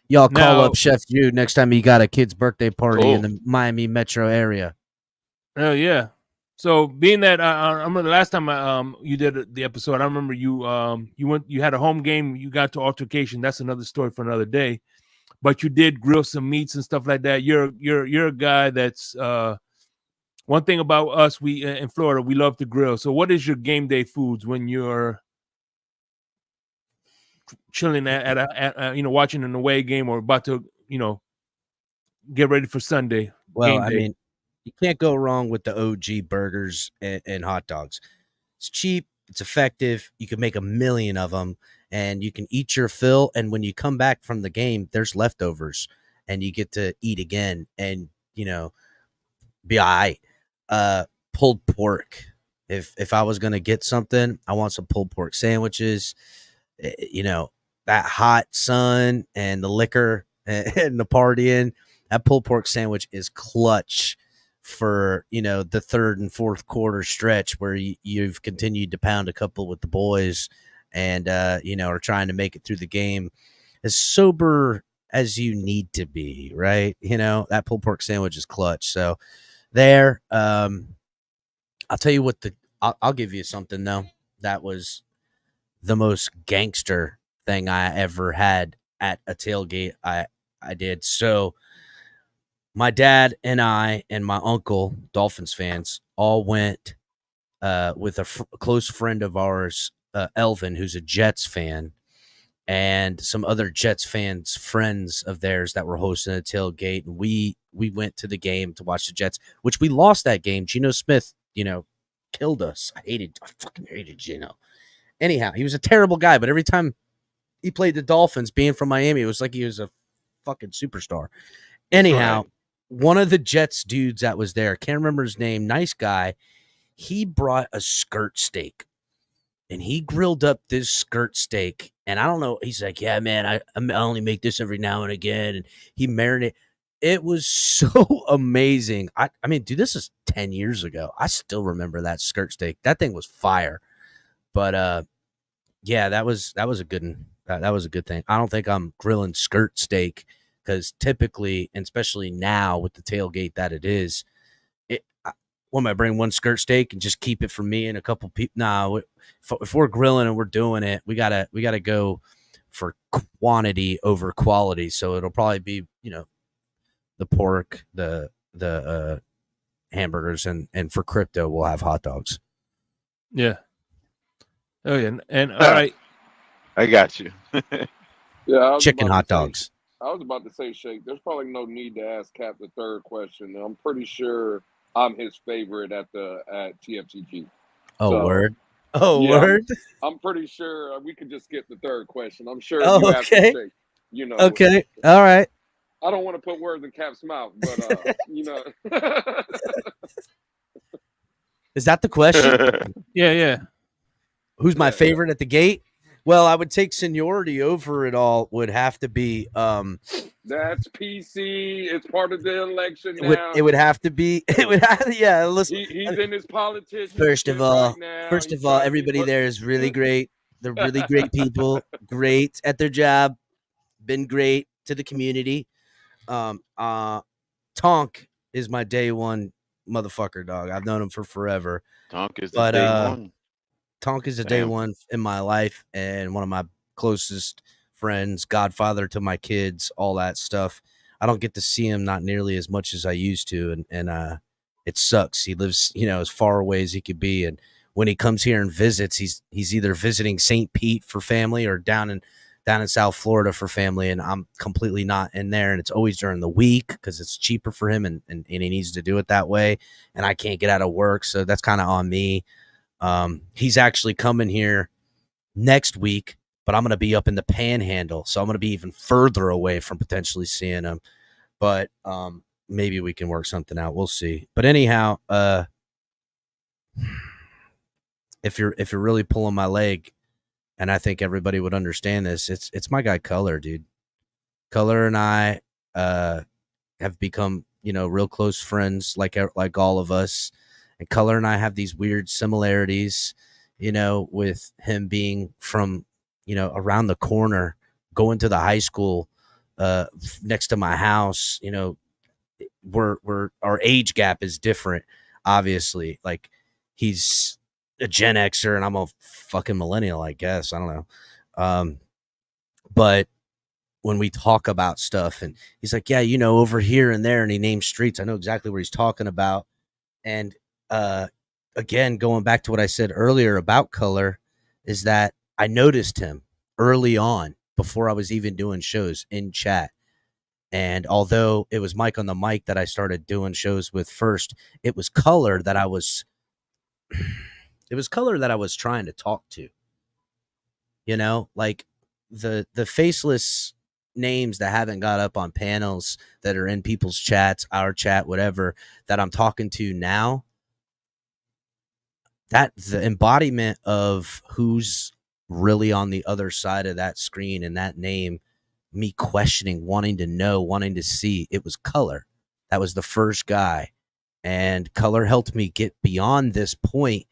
Y'all call Now- up Chef Jude next time you got a kid's birthday party Cool. in the Miami metro area. Oh yeah. So being that I remember the last time you did the episode, I remember you had a home game, you got to altercation. That's another story for another day. But you did grill some meats and stuff like that. You're a guy that's one thing about us, we in Florida, we love to grill. So what is your game day foods when you're chilling at a watching an away game or about to get ready for Sunday? Well, game I day? mean, you can't go wrong with the OG burgers and hot dogs. It's cheap, it's effective. You can make a million of them, and you can eat your fill. And when you come back from the game, there's leftovers, and you get to eat again, and be all right. Pulled pork. If I was gonna get something, I want some pulled pork sandwiches. That hot sun and the liquor and the partying. That pulled pork sandwich is clutch for the third and fourth quarter stretch where you've continued to pound a couple with the boys and are trying to make it through the game as sober as you need to be, right? That pulled pork sandwich is clutch. So there, I'll tell you what, I'll give you something though. That was the most gangster thing I ever had at a tailgate. I did. So my dad and I and my uncle, Dolphins fans, all went with a close friend of ours, Elvin, who's a Jets fan, and some other Jets fans, friends of theirs that were hosting a tailgate. And we went to the game to watch the Jets, which we lost that game. Geno Smith, killed us. I fucking hated Geno. Anyhow, he was a terrible guy, but every time he played the Dolphins, being from Miami, it was like he was a fucking superstar. Anyhow, Right. One of the Jets dudes that was there, can't remember his name, nice guy, he brought a skirt steak. And he grilled up this skirt steak. And I don't know, he's like, yeah, man, I only make this every now and again. And he marinated. It was so amazing. I mean, dude, this is 10 years ago. I still remember that skirt steak. That thing was fire. But yeah, that was a good one. That was a good thing. I don't think I'm grilling skirt steak because typically, and especially now with the tailgate that it is, what am I bring one skirt steak and just keep it for me and a couple people? Nah, if we're grilling and we're doing it, we gotta go for quantity over quality. So it'll probably be the pork, the hamburgers, and for crypto we'll have hot dogs. Yeah. Oh yeah, and all right. I got you. Yeah, I was Chicken about hot to say- dogs. I was about to say, Shake, there's probably no need to ask Cap the third question. I'm pretty sure I'm his favorite at T.F.TG. Oh, So, word. Oh, yeah, word. I'm pretty sure we could just skip the third question. I'm sure Oh, you have to okay. Shake. Okay. All right. I don't want to put words in Cap's mouth, but Is that the question? Yeah. Who's my Yeah. favorite at the gate? Well, I would take seniority over it all. Would have to be that's PC. It's part of the election it now. would have to be it would have yeah, listen. He's in his politician. First of all, right now. First He's of all, trying to be everybody put- there is really great. They're really great people, great at their job, been great to the community. Tonk is my day one motherfucker, dog. I've known him for forever. Tonk is the But, day one. Tonk is a day Damn. one in my life and one of my closest friends, godfather to my kids, all that stuff. I don't get to see him not nearly as much as I used to, and it sucks. He lives, as far away as he could be, and when he comes here and visits, he's either visiting St. Pete for family or down in South Florida for family, and I'm completely not in there. And it's always during the week because it's cheaper for him, and he needs to do it that way. And I can't get out of work, so that's kind of on me. He's actually coming here next week, but I'm going to be up in the Panhandle, so I'm going to be even further away from potentially seeing him. But maybe we can work something out. We'll see. But anyhow, if you're really pulling my leg, and I think everybody would understand this, it's my guy Color, dude. Color and I have become, real close friends, like all of us. And Color and I have these weird similarities, with him being from, around the corner, going to the high school next to my house. We're our age gap is different, obviously. Like, he's a Gen Xer and I'm a fucking millennial, I guess. I don't know. But when we talk about stuff, and he's like, yeah, over here and there, and he names streets, I know exactly where he's talking about. And again, going back to what I said earlier about Color, is that I noticed him early on before I was even doing shows in chat. And although it was Mike on the mic that I started doing shows with first, it was Color that I was trying to talk to. Like the faceless names that haven't got up on panels that are in people's chats, our chat, whatever, that I'm talking to now, that the embodiment of who's really on the other side of that screen and that name, me questioning, wanting to know, wanting to see, it was Color. That was the first guy. And Color helped me get beyond this point,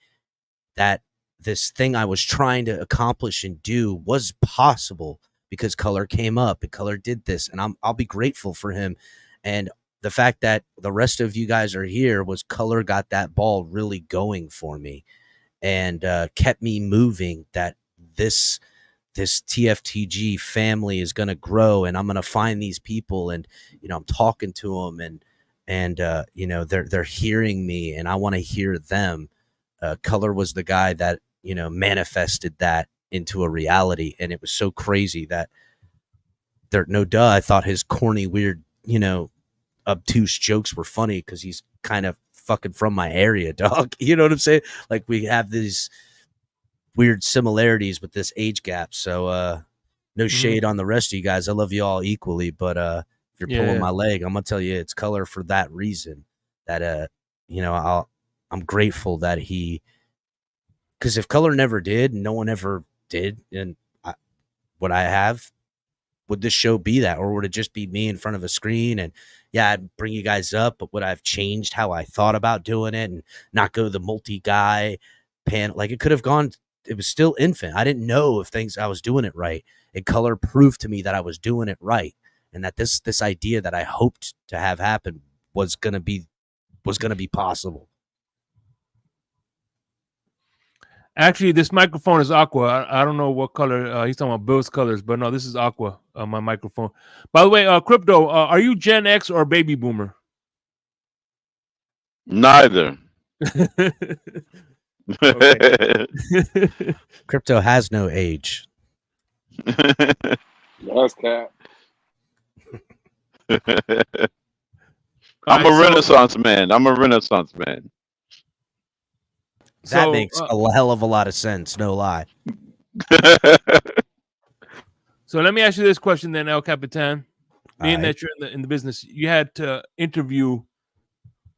that this thing I was trying to accomplish and do was possible because Color came up and Color did this. And I'll be grateful for him. And the fact that the rest of you guys are here was Color got that ball really going for me and kept me moving, that this TFTG family is going to grow, and I'm going to find these people, and I'm talking to them, and they're hearing me, and I want to hear them. Color was the guy that manifested that into a reality, and it was so crazy that I thought his corny, weird, obtuse jokes were funny because he's kind of fucking from my area, dog. You know what I'm saying? Like, we have these weird similarities with this age gap. So no shade on the rest of you guys. I love you all equally, but if you're pulling my leg, I'm gonna tell you it's Color for that reason. That I'm grateful that because if Color never did, no one ever did, and would this show be that, or would it just be me in front of a screen? And yeah, I'd bring you guys up, but would I have changed how I thought about doing it and not go the multi-guy panel? Like, it could have gone. It was still infant. I didn't know if I was doing it right. And Color proved to me that I was doing it right, and that this idea that I hoped to have happen was gonna be possible. Actually, this microphone is aqua. I don't know what color he's talking about. Bill's colors, but no, this is aqua. My microphone. By the way, Crypto, are you Gen X or baby boomer? Neither. Crypto has no age. That's cat. I'm a Renaissance man. That makes a hell of a lot of sense, no lie. So let me ask you this question then, El Capitan. Being that you're in the business, you had to interview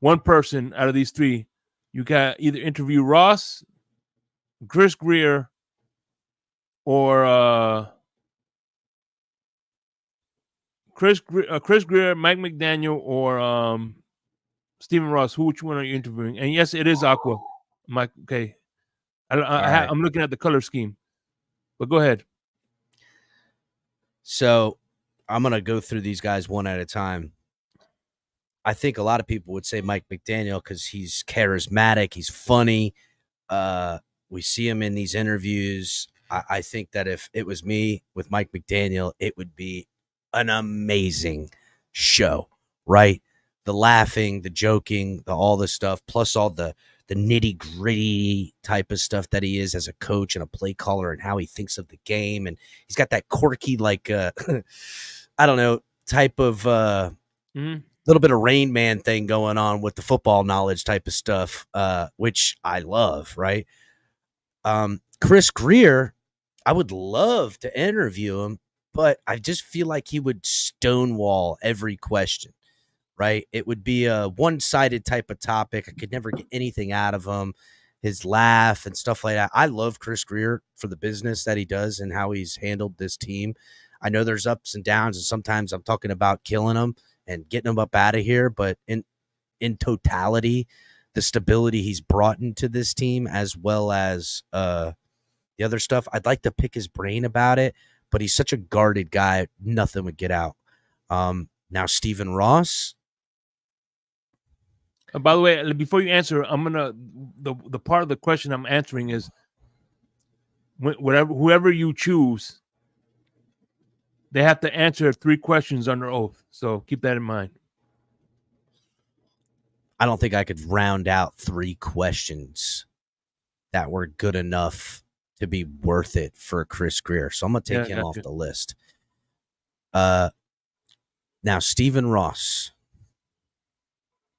one person out of these three. You got either interview Ross, Chris Greer, or Chris Greer, Mike McDaniel, or Stephen Ross. Which one are you interviewing? And yes, it is Aqua. Mike, okay. I'm looking at the color scheme, but go ahead. So I'm going to go through these guys one at a time. I think a lot of people would say Mike McDaniel because he's charismatic. He's funny. We see him in these interviews. I think that if it was me with Mike McDaniel, it would be an amazing show, right? The laughing, the joking, all the stuff, plus all the nitty gritty type of stuff that he is as a coach and a play caller and how he thinks of the game. And he's got that quirky, like, I don't know, type of little bit of Rain Man thing going on with the football knowledge type of stuff, which I love, right? Chris Greer, I would love to interview him, but I just feel like he would stonewall every question, right? It would be a one-sided type of topic. I could never get anything out of him, his laugh and stuff like that. I love Chris Greer for the business that he does and how he's handled this team. I know there's ups and downs, and sometimes I'm talking about killing him and getting him up out of here, but in totality, the stability he's brought into this team, as well as the other stuff, I'd like to pick his brain about it, but he's such a guarded guy, nothing would get out. Now, Stephen Ross. By the way, before you answer, I'm gonna the part of the question I'm answering is whoever you choose, they have to answer 3 questions under oath. So keep that in mind. I don't think I could round out 3 questions that were good enough to be worth it for Chris Greer. So I'm going to take him off the list. Now, Stephen Ross.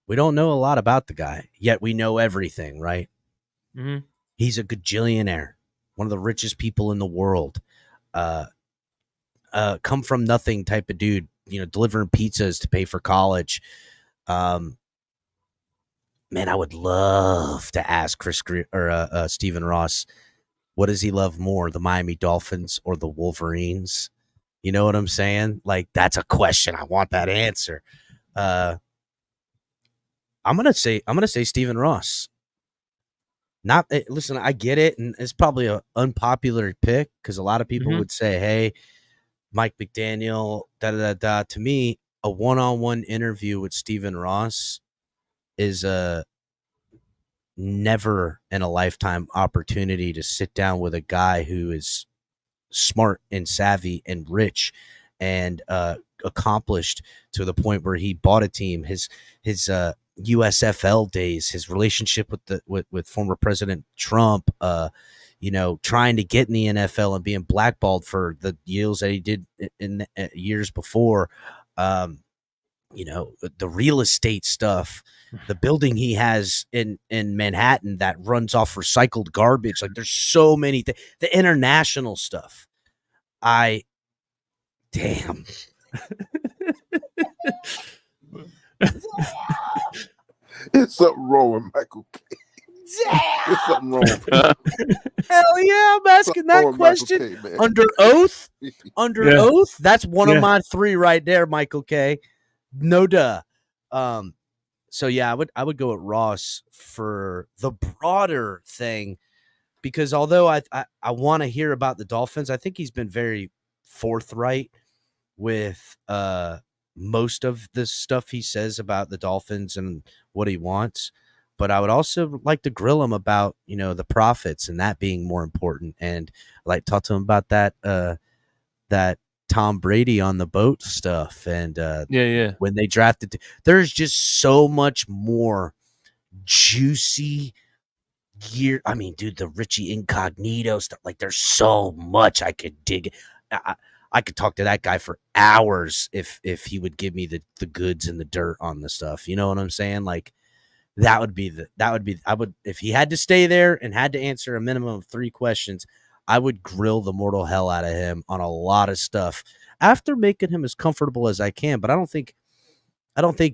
We don't know a lot about the guy, yet we know everything, right? Mm-hmm. He's a gajillionaire, one of the richest people in the world. Come from nothing type of dude, delivering pizzas to pay for college. Man, I would love to ask Chris Greer or Stephen Ross, what does he love more, the Miami Dolphins or the Wolverines? You know what I'm saying? Like, that's a question. I want that answer. I'm gonna say Stephen Ross. Listen, I get it, and it's probably an unpopular pick because a lot of people would say, "Hey, Mike McDaniel, da da da da." To me, a one-on-one interview with Stephen Ross is a never in a lifetime opportunity to sit down with a guy who is smart and savvy and rich and accomplished to the point where he bought a team. His USFL days, his relationship with former President Trump, trying to get in the NFL and being blackballed for the deals that he did in years before. The real estate stuff, the building he has in Manhattan that runs off recycled garbage. Like, there's so many things. The international stuff. Damn. It's something wrong with Michael K. Damn. It's something wrong with him. Hell yeah, I'm asking that question under oath. Under oath. That's one of my 3 right there, Michael K. No duh. So yeah, I would go with Ross for the broader thing, because although I want to hear about the Dolphins, I think he's been very forthright with most of the stuff he says about the Dolphins and what he wants. But I would also like to grill him about, the profits and that being more important. And I like to talk to him about that Tom Brady on the boat stuff. And when they drafted, there's just so much more juicy gear. I mean, dude, the Richie Incognito stuff, like, there's so much I could dig. I could talk to that guy for hours if he would give me the goods and the dirt on the stuff. You know what I'm saying? Like, I would, if he had to stay there and had to answer a minimum of 3 questions, I would grill the mortal hell out of him on a lot of stuff after making him as comfortable as I can. But I don't think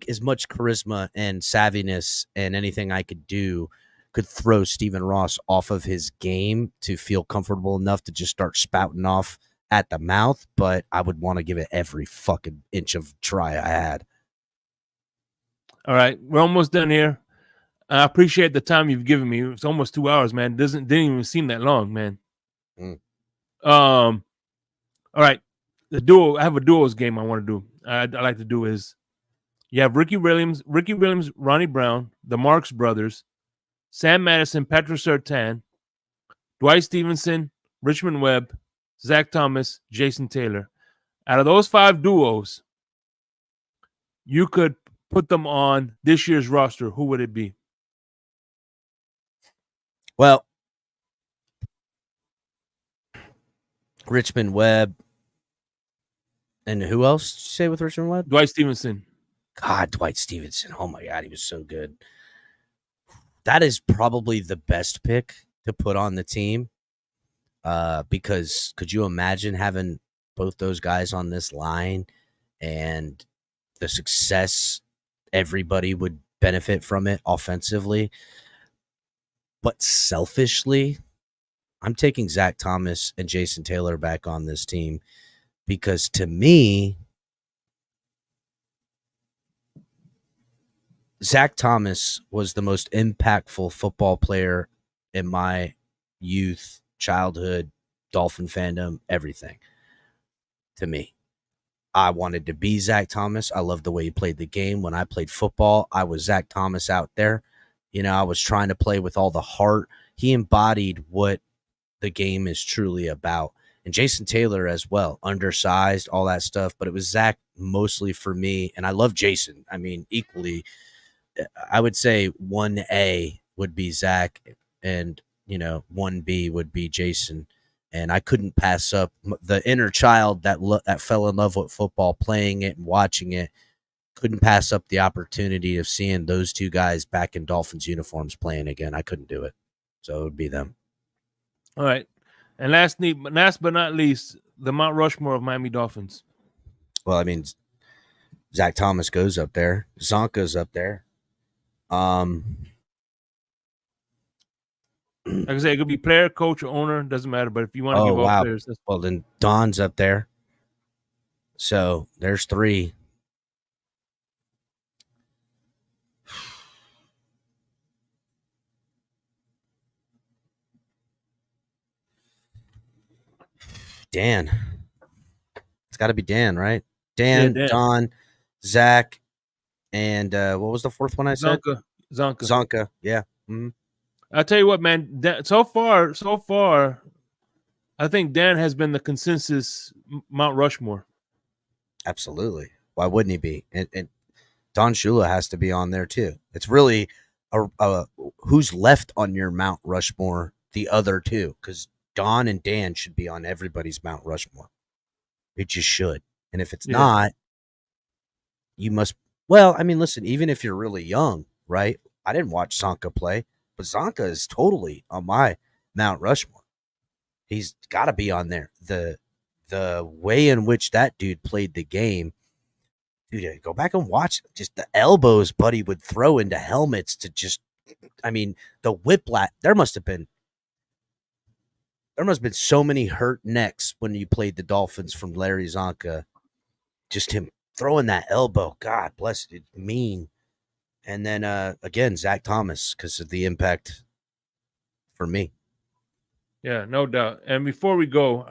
as much charisma and savviness and anything I could do could throw Stephen Ross off of his game to feel comfortable enough to just start spouting off at the mouth. But I would want to give it every fucking inch of try I had. All right, we're almost done here. I appreciate the time you've given me. It's almost 2 hours, man. Didn't even seem that long, man. All right, the duo. I have a duos game I want to do. I like to do is you have Ricky Williams, Ronnie Brown, the Marx Brothers, Sam Madison, Patrick Surtain, Dwight Stevenson, Richmond Webb, Zach Thomas, Jason Taylor. Out of those 5 duos, you could put them on this year's roster. Who would it be? Well, Richmond Webb. And who else did you say with Richmond Webb? Dwight Stevenson. God, Dwight Stevenson. Oh my God, he was so good. That is probably the best pick to put on the team. Because could you imagine having both those guys on this line and the success everybody would benefit from it offensively? But selfishly, I'm taking Zach Thomas and Jason Taylor back on this team because to me, Zach Thomas was the most impactful football player in my youth, childhood, Dolphin fandom, everything. To me, I wanted to be Zach Thomas. I loved the way he played the game. When I played football, I was Zach Thomas out there. I was trying to play with all the heart. He embodied what the game is truly about. And Jason Taylor as well, undersized, all that stuff. But it was Zach mostly for me. And I love Jason. I mean, equally. I would say 1A would be Zach and, 1B would be Jason. And I couldn't pass up the inner child that fell in love with football, playing it and watching it. Couldn't pass up the opportunity of seeing those two guys back in Dolphins uniforms playing again. I couldn't do it. So it would be them. All right. And last but not least, the Mount Rushmore of Miami Dolphins. Well, I mean, Zach Thomas goes up there. Zonka's up there. Like I said, it could be player, coach, or owner. Doesn't matter. But if you want to give all players, well, then Don's up there. So there's 3. Dan. It's got to be Dan, right? Dan, Don, Zach, and what was the 4th one I said? Zonka. Yeah. Mm-hmm. I'll tell you what, man. So far, I think Dan has been the consensus Mount Rushmore. Absolutely. Why wouldn't he be? And Don Shula has to be on there too. It's really who's left on your Mount Rushmore, the other two, because Don and Dan should be on everybody's Mount Rushmore. It just should. And if it's not, you must. Well, I mean, listen, even if you're really young, right? I didn't watch Zonka play, but Zonka is totally on my Mount Rushmore. He's got to be on there. The way in which that dude played the game, dude, go back and watch just the elbows Buddy would throw into helmets to just, I mean, the whiplash. There must have been so many hurt necks when you played the Dolphins from Larry Zonka. Just him throwing that elbow. God bless it. Mean. And then, again, Zach Thomas, because of the impact for me. Yeah, no doubt. And before we go,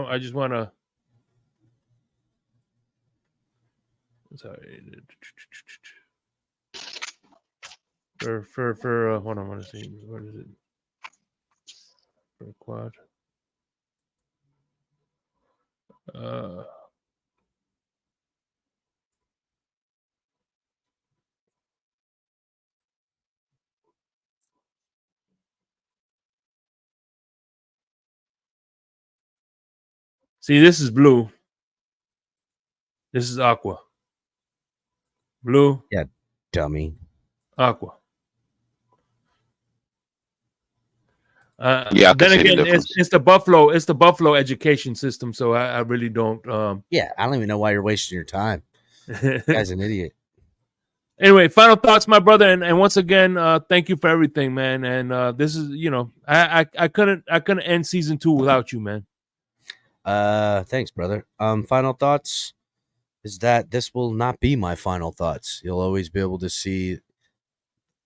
I just want to. Sorry. For hold on, I want to see. What is it? For quad. See, this is blue. This is aqua. Blue. Yeah, dummy. Aqua. Yeah, then again, it's the Buffalo education system, so I really don't. Yeah, I don't even know why you're wasting your time. This guy's an idiot. Anyway, final thoughts, my brother, and once again, thank you for everything, man. And this is, I couldn't end season 2 without you, man. Thanks, brother. Final thoughts is that this will not be my final thoughts. You'll always be able to see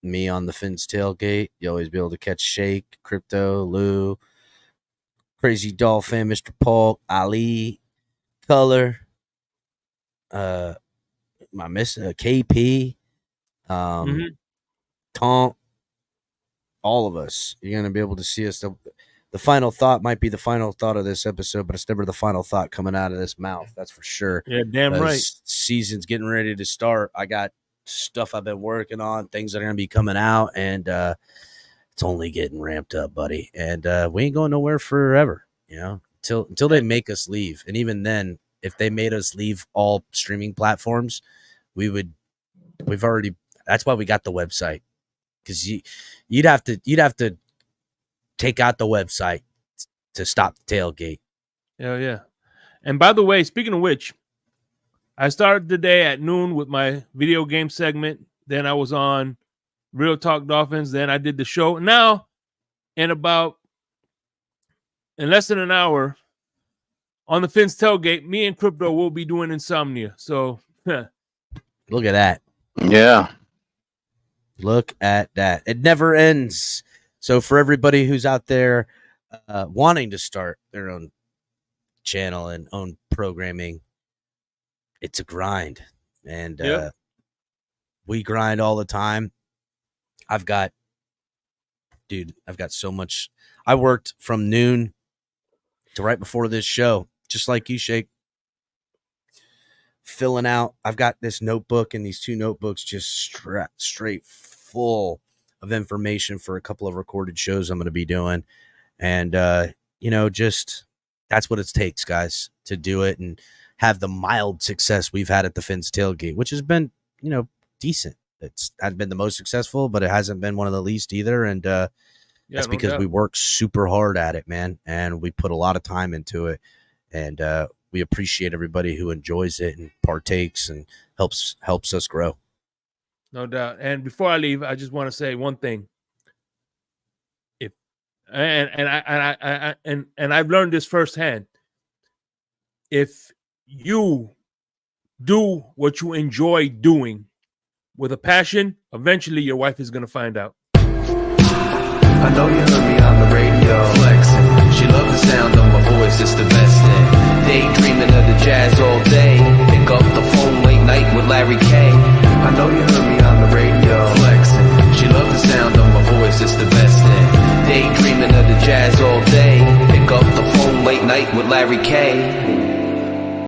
me on the Finn's tailgate. You'll always be able to catch Shake, Crypto, Lou, Crazy Dolphin, Mr. Paul, Ali, Color, KP, Taunt, all of us. You're gonna be able to see us. The final thought might be the final thought of this episode, but it's never the final thought coming out of this mouth. That's for sure. Yeah, damn right. Season's getting ready to start. I got stuff I've been working on, things that are going to be coming out. And it's only getting ramped up, buddy. And we ain't going nowhere forever, you know, until they make us leave. And even then, if they made us leave all streaming platforms, that's why we got the website. Because you'd have to take out the website to stop the tailgate. Yeah. And by the way, speaking of which, I started the day at noon with my video game segment. Then I was on Real Talk Dolphins. Then I did the show. Now, in less than an hour, on the Finn's Tailgate, me and Crypto will be doing Insomnia. So, look at that. Yeah. Look at that. It never ends. So for everybody who's out there wanting to start their own channel and own programming, it's a grind. And we grind all the time. I've got so much. I worked from noon to right before this show, just like you, Shake. Filling out. I've got this notebook and these 2 notebooks just straight full of information for a couple of recorded shows I'm going to be doing. And, just that's what it takes, guys, to do it and have the mild success we've had at the Finn's Tailgate, which has been, decent. It's hasn't been the most successful, but it hasn't been one of the least either. And that's because we work super hard at it, man. And we put a lot of time into it. And we appreciate everybody who enjoys it and partakes and helps us grow. No doubt. And before I leave, I just want to say one thing. I've learned this firsthand. If you do what you enjoy doing with a passion, eventually your wife is going to find out. I know you heard me on the radio flexing. She loved the sound of my voice, it's the best thing. Daydreaming of the jazz all day. Pick up the phone late night with Larry K. I know you heard me on the radio flexing. She loved the sound of my voice, it's the best thing. Daydreaming of the jazz all day. Pick up the phone late night with Larry K.